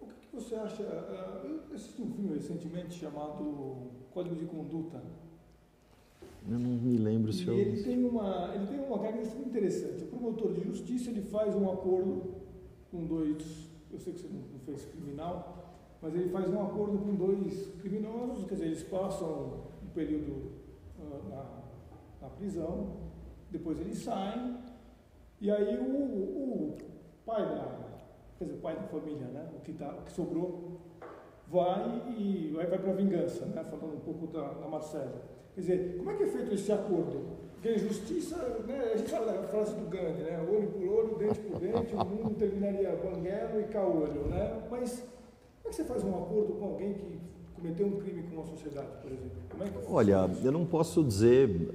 O que você acha? Eu assisti um filme recentemente chamado Código de Conduta. Eu não me lembro se eu... Ele tem uma característica interessante. O promotor de justiça ele faz um acordo com dois... Eu sei que você não fez criminal, mas ele faz um acordo com dois criminosos, quer dizer, eles passam um período na prisão, depois eles saem, e aí o pai da família, né, o que sobrou, vai para a vingança, né, falando um pouco da Marcela. Quer dizer, como é que é feito esse acordo? Porque a justiça, né, a gente fala da frase do Gandhi, né, olho por olho, dente por dente, o mundo terminaria banguelo e caolho, né, mas como é que você faz um acordo com alguém que cometeu um crime com a sociedade, por exemplo? Como é que Olha, eu não posso dizer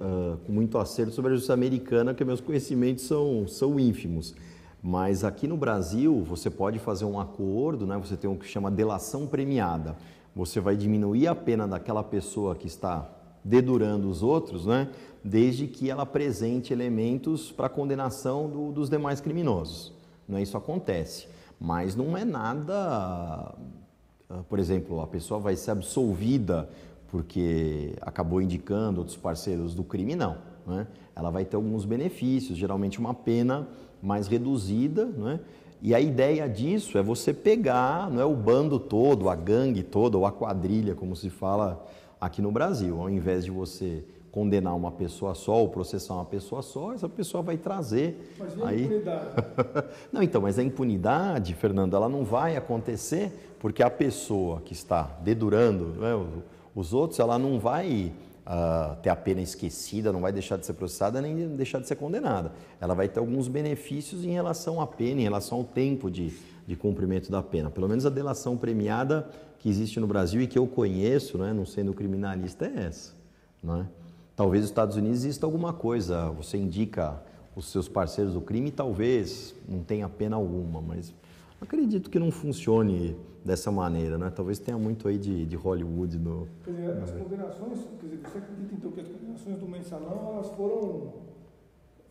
com muito acerto sobre a justiça americana, porque meus conhecimentos são ínfimos. Mas aqui no Brasil, você pode fazer um acordo, né? Você tem o que chama delação premiada. Você vai diminuir a pena daquela pessoa que está dedurando os outros, né? Desde que ela apresente elementos para condenação dos demais criminosos. Não é isso acontece. Mas não é nada... Por exemplo, a pessoa vai ser absolvida porque acabou indicando outros parceiros do crime, não, né? Ela vai ter alguns benefícios, geralmente uma pena mais reduzida, né? E a ideia disso é você pegar, não é, o bando todo, a gangue toda, ou a quadrilha, como se fala aqui no Brasil. Ao invés de você condenar uma pessoa só ou processar uma pessoa só, essa pessoa vai trazer... Mas e a impunidade? Não, então, mas a impunidade, Fernando, ela não vai acontecer porque a pessoa que está dedurando, né, os outros, ela não vai ter a pena esquecida, não vai deixar de ser processada nem deixar de ser condenada. Ela vai ter alguns benefícios em relação à pena, em relação ao tempo de cumprimento da pena. Pelo menos a delação premiada que existe no Brasil e que eu conheço, né, não sendo criminalista, é essa, não é? Talvez nos Estados Unidos exista alguma coisa, você indica os seus parceiros do crime, talvez não tenha pena alguma, mas acredito que não funcione dessa maneira, né? Talvez tenha muito aí de Hollywood no... Quer dizer, as condenações, quer dizer, você acredita então que as condenações do Mensalão, elas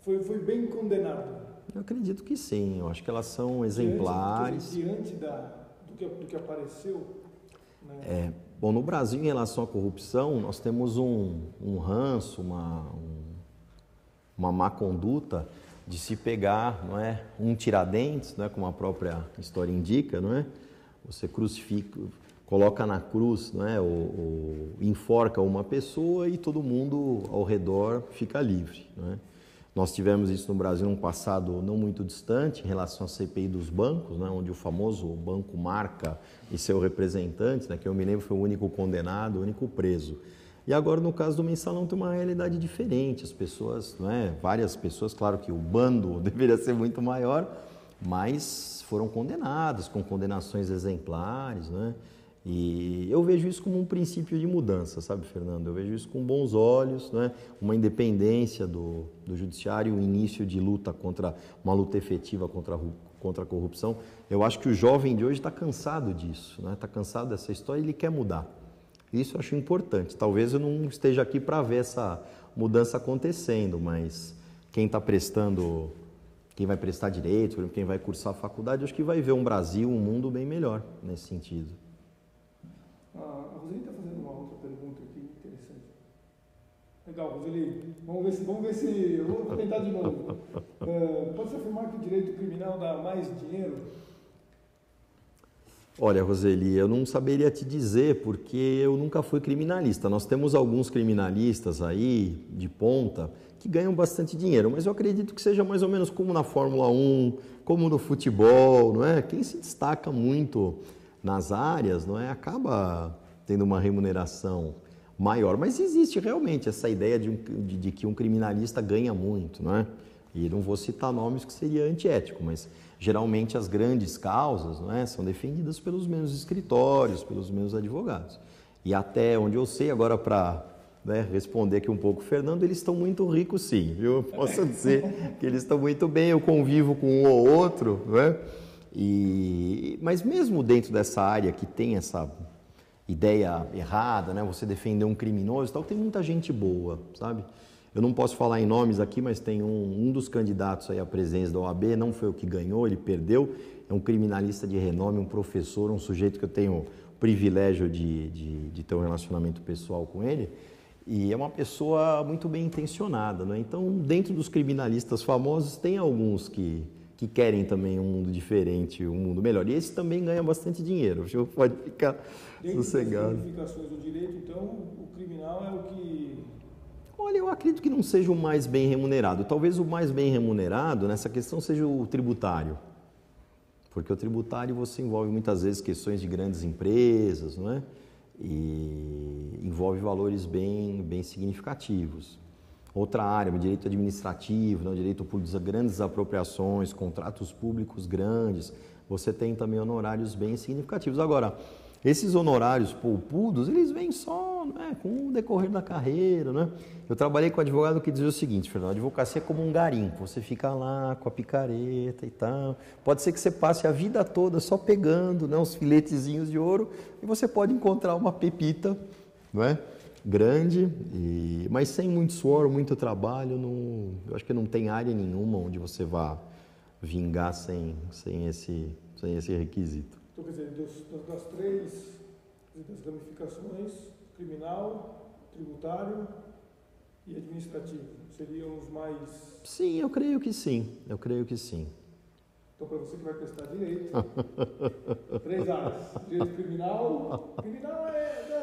foi bem condenado? Eu acredito que sim, eu acho que elas são exemplares. Diante do que apareceu, né? Bom, no Brasil, em relação à corrupção, nós temos um ranço, uma má conduta de se pegar, não é, um Tiradentes, não é, como a própria história indica, não é? Você crucifica, coloca na cruz, não é, ou enforca uma pessoa e todo mundo ao redor fica livre, não é? Nós tivemos isso no Brasil num passado não muito distante, em relação à CPI dos bancos, né, onde o famoso Banco Marca e seu representante, né, que eu me lembro foi o único condenado, o único preso. E agora, no caso do Mensalão, tem uma realidade diferente. As pessoas, várias pessoas, claro que o bando deveria ser muito maior, mas foram condenadas, com condenações exemplares, né? E eu vejo isso como um princípio de mudança, sabe, Fernando? Eu vejo isso com bons olhos, né? Uma independência do judiciário, um início de luta uma luta efetiva contra a corrupção. Eu acho que o jovem de hoje está cansado disso, né? Está cansado dessa história e ele quer mudar. Isso eu acho importante. Talvez eu não esteja aqui para ver essa mudança acontecendo, mas quem vai prestar direito, por exemplo, quem vai cursar a faculdade, acho que vai ver um Brasil, um mundo bem melhor nesse sentido. A Roseli está fazendo uma outra pergunta aqui, interessante. Legal, Roseli. Vamos ver se... Eu vou tentar de novo. Pode-se afirmar que o direito criminal dá mais dinheiro? Olha, Roseli, eu não saberia te dizer porque eu nunca fui criminalista. Nós temos alguns criminalistas aí de ponta que ganham bastante dinheiro, mas eu acredito que seja mais ou menos como na Fórmula 1, como no futebol, não é? Quem se destaca muito nas áreas, não é? Acaba tendo uma remuneração maior. Mas existe realmente essa ideia de que um criminalista ganha muito, não é? E não vou citar nomes que seria antiético, mas geralmente as grandes causas, não é, são defendidas pelos mesmos escritórios, pelos mesmos advogados. E até onde eu sei, agora para responder aqui um pouco, Fernando, eles estão muito ricos sim, viu? Eu posso dizer que eles estão muito bem, eu convivo com um ou outro, não é? Mas mesmo dentro dessa área que tem essa ideia errada, né? Você defender um criminoso e tal, tem muita gente boa, sabe? Eu não posso falar em nomes aqui, mas tem um dos candidatos aí à presidência da OAB, não foi o que ganhou, ele perdeu, é um criminalista de renome, um professor, um sujeito que eu tenho o privilégio de ter um relacionamento pessoal com ele, e é uma pessoa muito bem intencionada, né? Então, dentro dos criminalistas famosos, tem alguns que querem também um mundo diferente, um mundo melhor, e esse também ganha bastante dinheiro, viu? Pode ficar sossegado. Dentro das ramificações do direito, então, o criminal é o que... Olha, eu acredito que não seja o mais bem remunerado. Talvez o mais bem remunerado nessa questão seja o tributário. Porque o tributário você envolve muitas vezes questões de grandes empresas, não é? E envolve valores bem significativos. Outra área, o direito administrativo, o direito público, grandes apropriações, contratos públicos grandes, você tem também honorários bem significativos. Agora, esses honorários poupudos, eles vêm só, né, com o decorrer da carreira, né? Eu trabalhei com um advogado que dizia o seguinte, Fernando, a advocacia é como um garimpo, você fica lá com a picareta e tal, pode ser que você passe a vida toda só pegando, né, uns filetezinhos de ouro e você pode encontrar uma pepita, não é? Grande, mas sem muito suor, muito trabalho, eu acho que não tem área nenhuma onde você vá vingar sem esse requisito. Então, quer dizer, das três das ramificações, criminal, tributário e administrativo, seriam os mais... Sim, eu creio que sim. Então, para você que vai prestar direito, três áreas. Direito criminal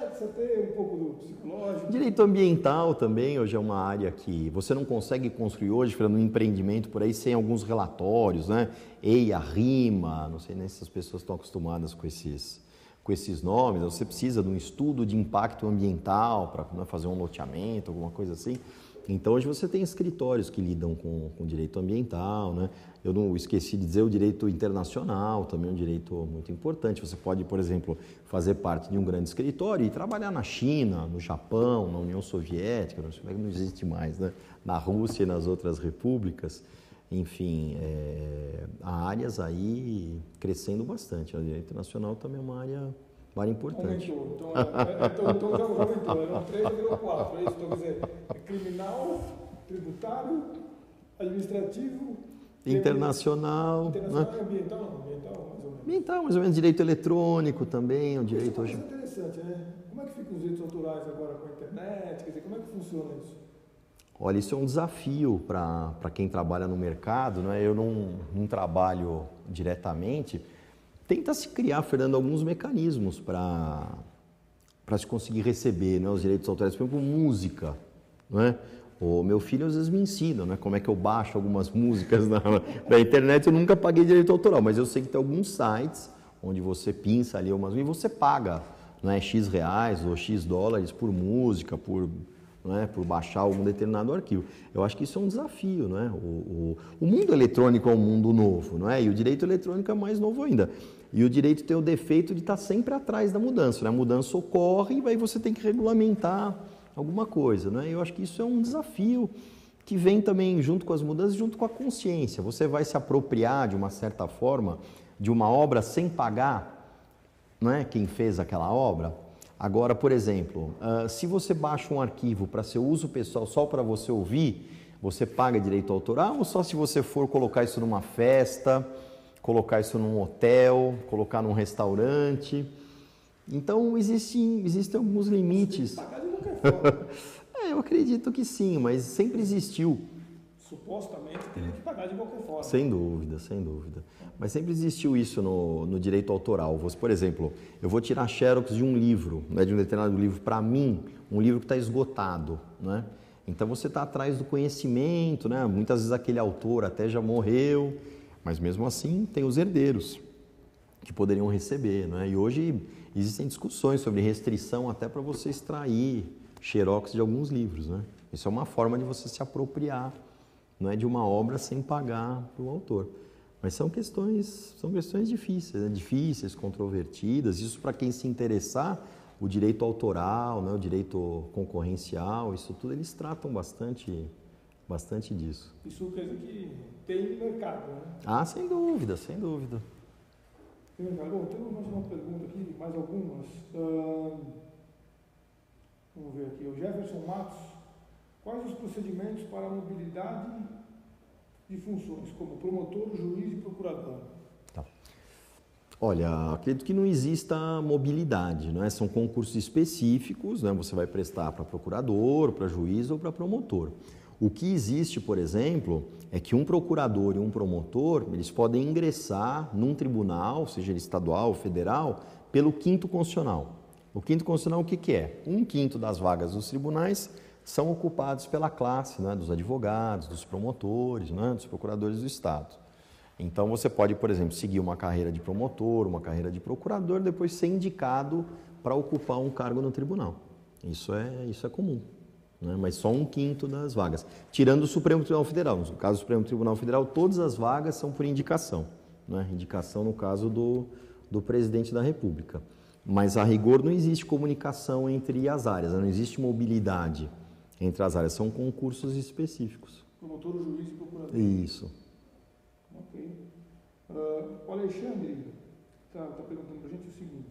precisa ter um pouco do psicológico. Direito ambiental também, hoje é uma área que você não consegue construir hoje, Fernando, um empreendimento por aí sem alguns relatórios, né? EIA, RIMA, não sei nem se as pessoas estão acostumadas com esses nomes, você precisa de um estudo de impacto ambiental para fazer um loteamento, alguma coisa assim. Então, hoje você tem escritórios que lidam com direito ambiental, né? Eu não esqueci de dizer o direito internacional, também é um direito muito importante. Você pode, por exemplo, fazer parte de um grande escritório e trabalhar na China, no Japão, na União Soviética, não existe mais, né? Na Rússia e nas outras repúblicas. Enfim, há áreas aí crescendo bastante. O direito internacional também é uma área importante. Aumentou, então já aumentou, eram 3 e virou 4, é isso? Então, quer dizer, criminal, tributário, administrativo... Internacional, né? E ambiental, mais ou menos. Ambiental, mais ou menos, direito eletrônico também, o direito hoje... Isso é interessante, né? Como é que ficam os direitos autorais agora com a internet? Quer dizer, como é que funciona isso? Olha, isso é um desafio para quem trabalha no mercado, né? Eu não trabalho diretamente. Tenta se criar, Fernando, alguns mecanismos para se conseguir receber, né, os direitos autorais, por exemplo, música, né? O meu filho às vezes me ensina, né, como é que eu baixo algumas músicas na internet. Eu nunca paguei direito autoral, mas eu sei que tem alguns sites onde você pinça ali umas e você paga, né, X reais ou X dólares por música, por baixar algum determinado arquivo. Eu acho que isso é um desafio, né? O mundo eletrônico é um mundo novo, não é? E o direito eletrônico é mais novo ainda. E o direito tem o defeito de estar sempre atrás da mudança, né? A mudança ocorre e aí você tem que regulamentar alguma coisa, né? Eu acho que isso é um desafio que vem também junto com as mudanças, junto com a consciência. Você vai se apropriar de uma certa forma de uma obra sem pagar, não é? Quem fez aquela obra. Agora, por exemplo, se você baixa um arquivo para seu uso pessoal, só para você ouvir, você paga direito autoral ou só se você for colocar isso numa festa, colocar isso num hotel, colocar num restaurante? Então, existem alguns limites. Você tem que pagar de qualquer forma. Eu acredito que sim, mas sempre existiu. Supostamente teria que pagar de qualquer forma. Sem dúvida. Mas sempre existiu isso no direito autoral. Você, por exemplo, eu vou tirar xerox de um livro, né, de um determinado livro, para mim, um livro que está esgotado, né? Então você está atrás do conhecimento, né? Muitas vezes aquele autor até já morreu, mas mesmo assim tem os herdeiros. que poderiam receber, né? E hoje existem discussões sobre restrição até para você extrair xerox de alguns livros, né? Isso é uma forma de você se apropriar, não é, de uma obra sem pagar para o autor. Mas são questões difíceis, né? Difíceis, controvertidas. Isso para quem se interessar, o direito autoral, né? O direito concorrencial, isso tudo eles tratam bastante disso. Isso quer dizer que tem mercado, né? Ah, sem dúvida, sem dúvida. Bom, temos mais uma pergunta aqui, mais algumas. Vamos ver aqui. O Jefferson Matos. Quais os procedimentos para a mobilidade de funções, como promotor, juiz e procurador? Tá. Olha, acredito que não exista mobilidade, né? São concursos específicos, né? Você vai prestar para procurador, para juiz ou para promotor. O que existe, por exemplo, é que um procurador e um promotor, eles podem ingressar num tribunal, seja ele estadual ou federal, pelo quinto constitucional. O quinto constitucional o que é? 1/5 das vagas dos tribunais são ocupados pela classe, né, dos advogados, dos promotores, né, dos procuradores do Estado. Então você pode, por exemplo, seguir uma carreira de promotor, uma carreira de procurador, depois ser indicado para ocupar um cargo no tribunal. Isso é comum, né? Mas só 1/5 das vagas. Tirando o Supremo Tribunal Federal. No caso do Supremo Tribunal Federal, todas as vagas são por indicação, né? Indicação no caso do presidente da República. Mas a rigor não existe comunicação entre as áreas, né? Não existe mobilidade entre as áreas, são concursos específicos. Promotor, juiz e procurador. Isso. Ok. O Alexandre está perguntando para a gente o seguinte.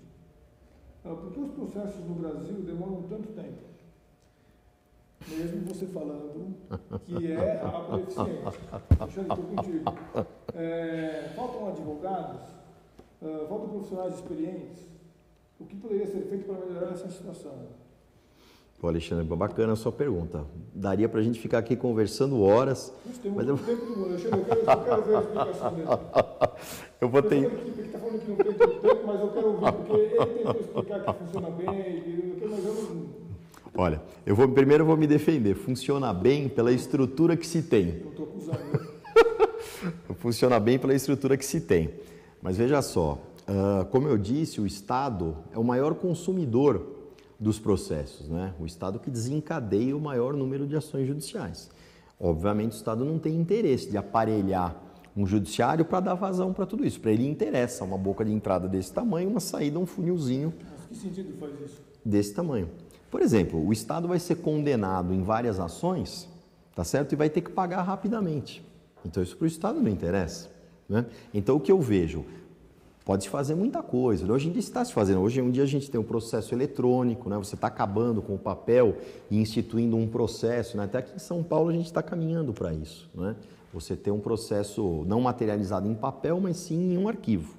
Por que os processos no Brasil demoram tanto tempo? Mesmo você falando que é rápido e eficiente. Alexandre, estou contigo. Faltam advogados? Faltam profissionais experientes? O que poderia ser feito para melhorar essa situação? Pô, Alexandre, bacana a sua pergunta. Daria para a gente ficar aqui conversando horas. Mas eu quero ver a explicação dele. Eu vou ter... Ele está falando que não tem tanto tempo, mas eu quero ouvir, porque ele tentou explicar que funciona bem, mas eu não... Olha, primeiro eu vou me defender. Funciona bem pela estrutura que se tem. Eu estou acusando. Funciona bem pela estrutura que se tem. Mas veja só, como eu disse, o Estado é o maior consumidor dos processos, né? O Estado que desencadeia o maior número de ações judiciais. Obviamente, o Estado não tem interesse de aparelhar um judiciário para dar vazão para tudo isso. Para ele interessa uma boca de entrada desse tamanho, uma saída, um funilzinho. Mas que sentido faz isso? Desse tamanho. Por exemplo, o Estado vai ser condenado em várias ações, tá certo? E vai ter que pagar rapidamente. Então, isso para o Estado não interessa, né? Então, o que eu vejo? Pode-se fazer muita coisa. Hoje em dia está se fazendo. Hoje em dia a gente tem um processo eletrônico, né? Você está acabando com o papel e instituindo um processo, né? Até aqui em São Paulo a gente está caminhando para isso, né? Você tem um processo não materializado em papel, mas sim em um arquivo,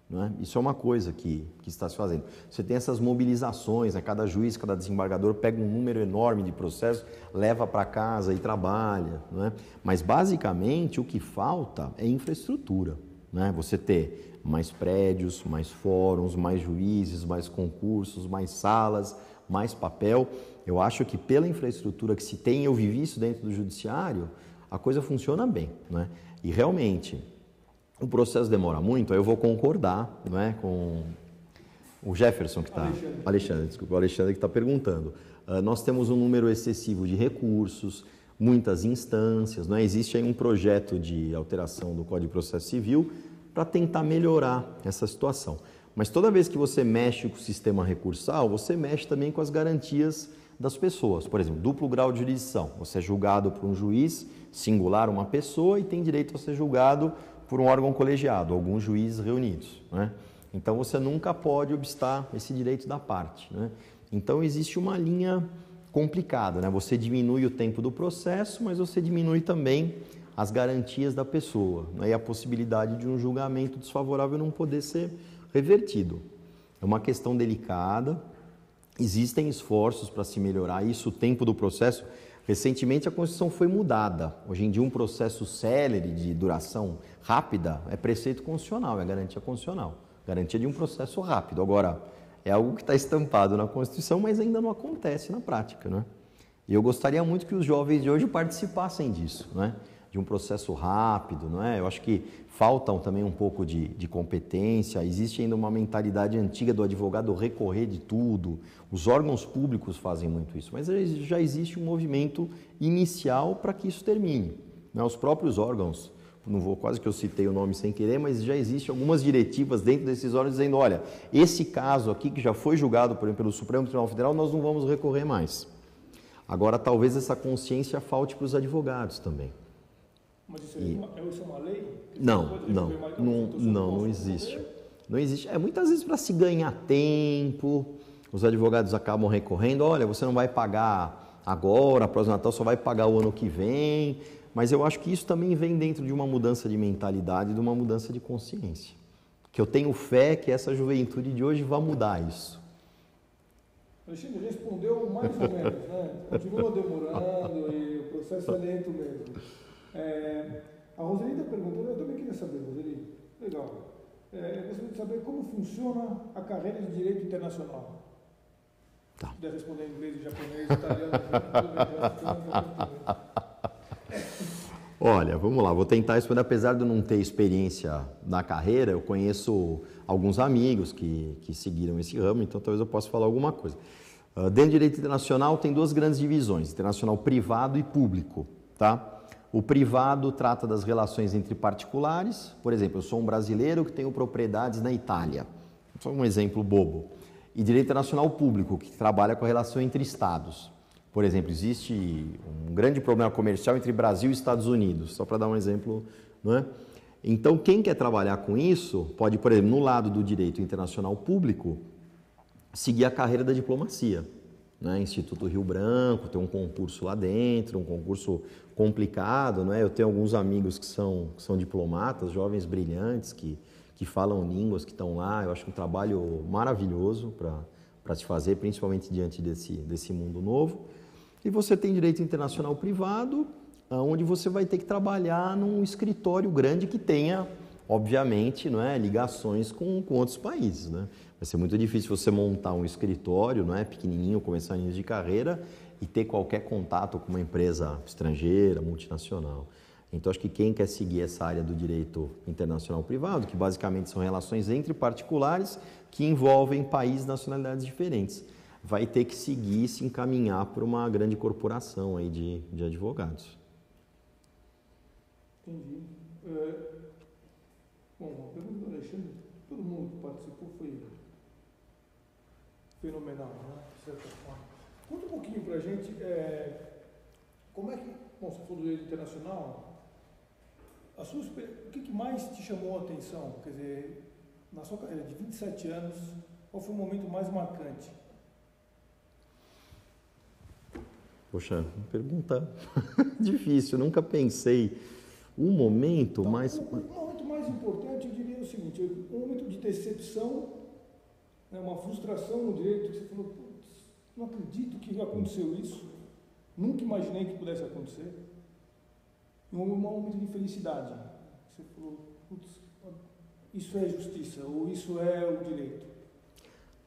né? Isso é uma coisa que está se fazendo. Você tem essas mobilizações, né? Cada juiz, cada desembargador pega um número enorme de processos, leva para casa e trabalha, né? Mas basicamente o que falta é infraestrutura, né? Você ter mais prédios, mais fóruns, mais juízes, mais concursos, mais salas, mais papel. Eu acho que pela infraestrutura que se tem, eu vivi isso dentro do judiciário, a coisa funciona bem, né? E realmente, o processo demora muito, aí eu vou concordar, né, com o Jefferson que está... Alexandre que está perguntando. Nós temos um número excessivo de recursos, muitas instâncias, né? Existe aí um projeto de alteração do Código de Processo Civil para tentar melhorar essa situação. Mas toda vez que você mexe com o sistema recursal, você mexe também com as garantias das pessoas. Por exemplo, duplo grau de jurisdição. Você é julgado por um juiz singular, uma pessoa, e tem direito a ser julgado por um órgão colegiado, alguns juízes reunidos, né? Então, você nunca pode obstar esse direito da parte, né? Então, existe uma linha complicada, né? Você diminui o tempo do processo, mas você diminui também as garantias da pessoa, né? E a possibilidade de um julgamento desfavorável não poder ser revertido. É uma questão delicada, existem esforços para se melhorar isso, o tempo do processo. Recentemente a Constituição foi mudada. Hoje em dia um processo célere, de duração rápida, é preceito constitucional, é garantia constitucional. Garantia de um processo rápido. Agora, é algo que está estampado na Constituição, mas ainda não acontece na prática, né? E eu gostaria muito que os jovens de hoje participassem disso, né? um processo rápido, não é? Eu acho que faltam também um pouco de competência, existe ainda uma mentalidade antiga do advogado recorrer de tudo, os órgãos públicos fazem muito isso, mas já existe um movimento inicial para que isso termine, né? Os próprios órgãos, não vou, quase que eu citei o nome sem querer, mas já existem algumas diretivas dentro desses órgãos dizendo, olha, esse caso aqui que já foi julgado, por exemplo, pelo Supremo Tribunal Federal, nós não vamos recorrer mais. Agora, talvez essa consciência falte para os advogados também. Mas isso é uma lei? Não existe. Não existe. Muitas vezes para se ganhar tempo, os advogados acabam recorrendo, olha, você não vai pagar agora, após o Natal, só vai pagar o ano que vem. Mas eu acho que isso também vem dentro de uma mudança de mentalidade, de uma mudança de consciência. Que eu tenho fé que essa juventude de hoje vai mudar isso. Alexandre respondeu mais ou menos, né? Continua demorando e o processo é lento mesmo. A Roseli está perguntando, eu também queria saber, Roseli, legal. Eu gostaria de saber como funciona a carreira de direito internacional. Tá. Se puder responder em inglês, japonês, italiano, Olha, vamos lá, vou tentar responder, apesar de eu não ter experiência na carreira, eu conheço alguns amigos que seguiram esse ramo, então talvez eu possa falar alguma coisa. Dentro do direito internacional tem duas grandes divisões, internacional privado e público, tá? O privado trata das relações entre particulares, por exemplo, eu sou um brasileiro que tenho propriedades na Itália, só um exemplo bobo. E direito internacional público, que trabalha com a relação entre estados. Por exemplo, existe um grande problema comercial entre Brasil e Estados Unidos, só para dar um exemplo, não é? Então, quem quer trabalhar com isso pode, por exemplo, no lado do direito internacional público, seguir a carreira da diplomacia, né? Instituto Rio Branco, tem um concurso lá dentro, um concurso complicado, não é? Eu tenho alguns amigos que são diplomatas, jovens brilhantes, que falam línguas, que estão lá, eu acho um trabalho maravilhoso para se fazer, principalmente diante desse mundo novo. E você tem direito internacional privado, onde você vai ter que trabalhar num escritório grande que tenha, obviamente, não é, ligações com outros países, né? Vai ser muito difícil você montar um escritório, não é, pequenininho, começar início de carreira e ter qualquer contato com uma empresa estrangeira, multinacional. Então, acho que quem quer seguir essa área do direito internacional privado, que basicamente são relações entre particulares que envolvem países e nacionalidades diferentes, vai ter que seguir e se encaminhar por uma grande corporação aí de advogados. Entendi. Bom, a pergunta do Alexandre, todo mundo que participou foi fenomenal, né? De certa forma. Conta um pouquinho para a gente, como é que, bom, você falou do direito internacional, o que mais te chamou a atenção? Quer dizer, na sua carreira de 27 anos, qual foi o momento mais marcante? Poxa, pergunta difícil, eu nunca pensei. Um momento mais... O momento mais importante, eu diria o seguinte, um momento de decepção, né, uma frustração no direito, que você falou, putz, não acredito que aconteceu isso, nunca imaginei que pudesse acontecer. E um momento de felicidade, você falou, putz, isso é justiça, ou isso é o direito.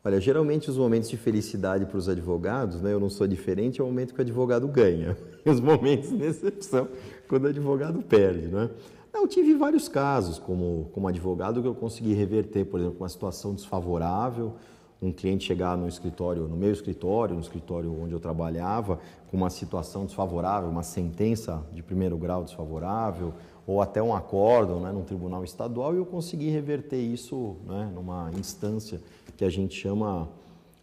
Olha, geralmente os momentos de felicidade para os advogados, né, eu não sou diferente, é o momento que o advogado ganha. E os momentos de decepção, quando o advogado perde, né? Eu tive vários casos como advogado que eu consegui reverter, por exemplo, uma situação desfavorável, um cliente chegar no escritório, no meu escritório, no escritório onde eu trabalhava, com uma situação desfavorável, uma sentença de primeiro grau desfavorável, ou até um acórdão, né, num tribunal estadual, e eu consegui reverter isso, né, numa instância que a gente chama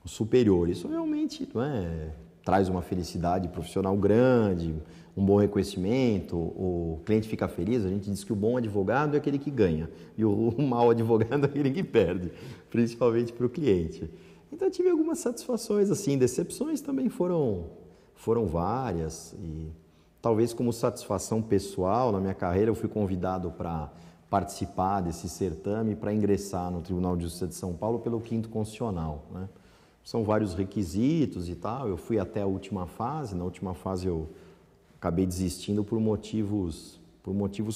superior. Isso realmente, né, traz uma felicidade profissional grande, um bom reconhecimento, o cliente fica feliz. A gente diz que o bom advogado é aquele que ganha e o mau advogado é aquele que perde, principalmente para o cliente. Então eu tive algumas satisfações, assim, decepções também foram várias, e talvez como satisfação pessoal na minha carreira eu fui convidado para participar desse certame para ingressar no Tribunal de Justiça de São Paulo pelo 5º Constitucional, né? São vários requisitos e tal, eu fui até a última fase, na última fase eu acabei desistindo por motivos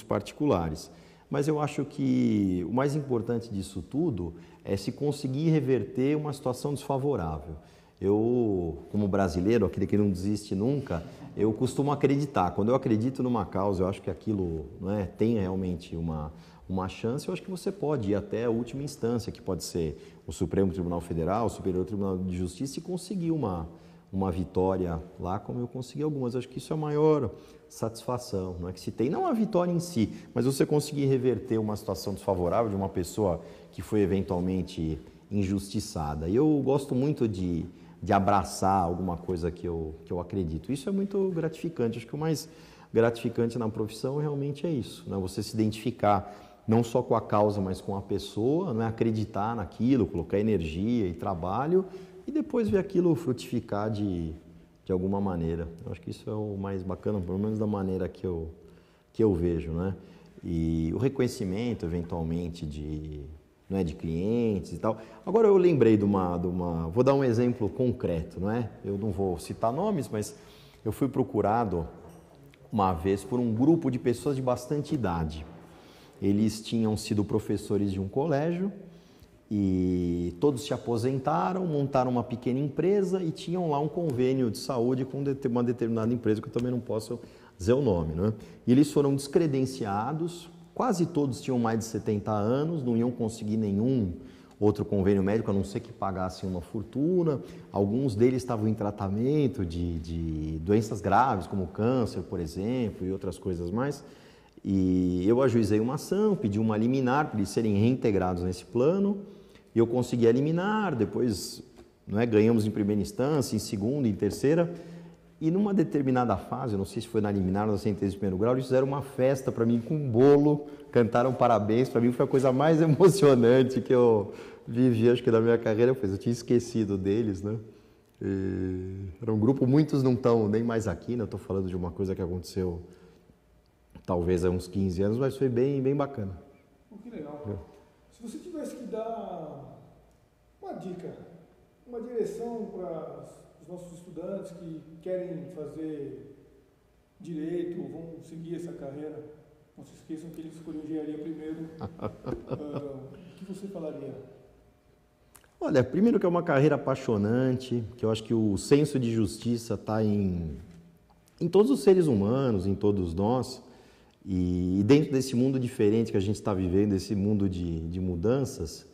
particulares. Mas eu acho que o mais importante disso tudo é se conseguir reverter uma situação desfavorável. Eu, como brasileiro, aquele que não desiste nunca, eu costumo acreditar. Quando eu acredito numa causa, eu acho que aquilo, não é, tem realmente uma chance, eu acho que você pode ir até a última instância, que pode ser o Supremo Tribunal Federal, o Superior Tribunal de Justiça, e conseguir uma vitória lá, como eu consegui algumas. Eu acho que isso é a maior satisfação, não é que se tem, não a vitória em si, mas você conseguir reverter uma situação desfavorável de uma pessoa que foi eventualmente injustiçada. E eu gosto muito de abraçar alguma coisa que eu acredito. Isso é muito gratificante. Acho que o mais gratificante na profissão realmente é isso, né? Você se identificar não só com a causa, mas com a pessoa, né? Acreditar naquilo, colocar energia e trabalho e depois ver aquilo frutificar de alguma maneira. Eu acho que isso é o mais bacana, pelo menos da maneira que eu vejo, né? E o reconhecimento, eventualmente, não é, de clientes e tal. Agora eu lembrei de uma... Vou dar um exemplo concreto, não é? Eu não vou citar nomes, mas eu fui procurado uma vez por um grupo de pessoas de bastante idade. Eles tinham sido professores de um colégio e todos se aposentaram, montaram uma pequena empresa e tinham lá um convênio de saúde com uma determinada empresa, que eu também não posso dizer o nome, né? E eles foram descredenciados, quase todos tinham mais de 70 anos, não iam conseguir nenhum outro convênio médico, a não ser que pagassem uma fortuna. Alguns deles estavam em tratamento de doenças graves, como câncer, por exemplo, e outras coisas mais. E eu ajuizei uma ação, pedi uma liminar para eles serem reintegrados nesse plano, e eu consegui a liminar, depois, não é, ganhamos em primeira instância, em segunda, em terceira, e numa determinada fase, eu não sei se foi na liminar ou na sentença de primeiro grau, eles fizeram uma festa para mim com um bolo, cantaram parabéns, para mim foi a coisa mais emocionante que eu vivi, acho que da minha carreira, pois eu tinha esquecido deles, né? Era um grupo, muitos não estão nem mais aqui, né? Eu estou falando de uma coisa que aconteceu talvez há uns 15 anos, mas foi bem bacana. Que legal. Se você tivesse que dar uma dica, uma direção para os nossos estudantes que querem fazer direito, vão seguir essa carreira, não se esqueçam que eles escolheram engenharia primeiro, o que você falaria? Olha, primeiro que é uma carreira apaixonante, que eu acho que o senso de justiça está em todos os seres humanos, em todos nós. E dentro desse mundo diferente que a gente está vivendo, esse mundo de mudanças,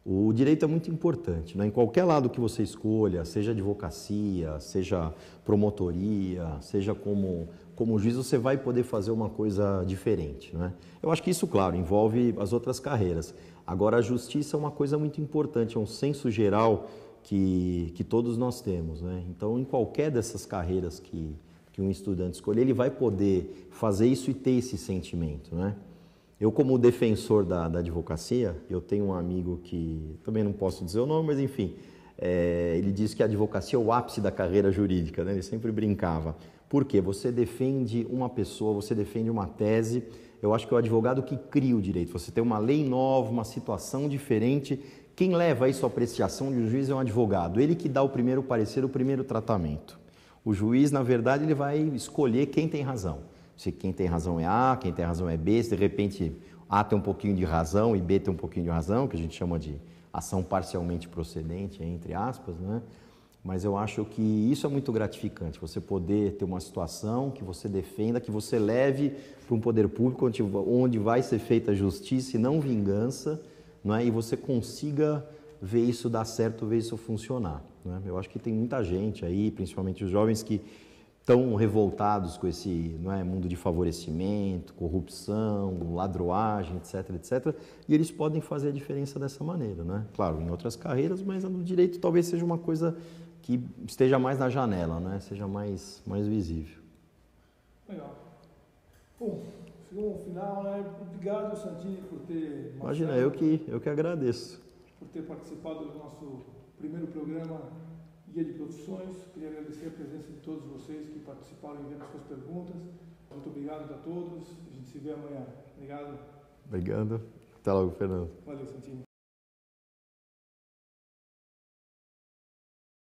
o direito é muito importante, né? Em qualquer lado que você escolha, seja advocacia, seja promotoria, seja como juiz, você vai poder fazer uma coisa diferente, né? Eu acho que isso, claro, envolve as outras carreiras. Agora, a justiça é uma coisa muito importante, é um senso geral que todos nós temos, né? Então, em qualquer dessas carreiras que um estudante escolher, ele vai poder fazer isso e ter esse sentimento, né? Eu, como defensor da advocacia, eu tenho um amigo que, também não posso dizer o nome, mas enfim, ele diz que a advocacia é o ápice da carreira jurídica, né? Ele sempre brincava. Por quê? Você defende uma pessoa, você defende uma tese. Eu acho que é o advogado que cria o direito. Você tem uma lei nova, uma situação diferente. Quem leva isso à apreciação de um juiz é um advogado. Ele que dá o primeiro parecer, o primeiro tratamento. O juiz, na verdade, ele vai escolher quem tem razão. Se quem tem razão é A, quem tem razão é B, se de repente A tem um pouquinho de razão e B tem um pouquinho de razão, que a gente chama de ação parcialmente procedente, entre aspas, né? Mas eu acho que isso é muito gratificante, você poder ter uma situação que você defenda, que você leve para um poder público onde vai ser feita justiça e não vingança, não é? E você consiga ver isso dar certo, ver isso funcionar, né? Eu acho que tem muita gente aí, principalmente os jovens, que estão revoltados com esse, não é, mundo de favorecimento, corrupção, ladroagem, etc, etc. E eles podem fazer a diferença dessa maneira, né? Claro, em outras carreiras, mas no direito talvez seja uma coisa que esteja mais na janela, né? Seja mais visível. Legal. Bom, chegou ao final, né? Obrigado, Santini, por ter... Imagina, eu que agradeço. Por ter participado do nosso primeiro programa Guia de Profissões. Queria agradecer a presença de todos vocês que participaram e enviaram suas perguntas. Muito obrigado a todos. A gente se vê amanhã. Obrigado. Obrigado. Até logo, Fernando. Valeu, Santini.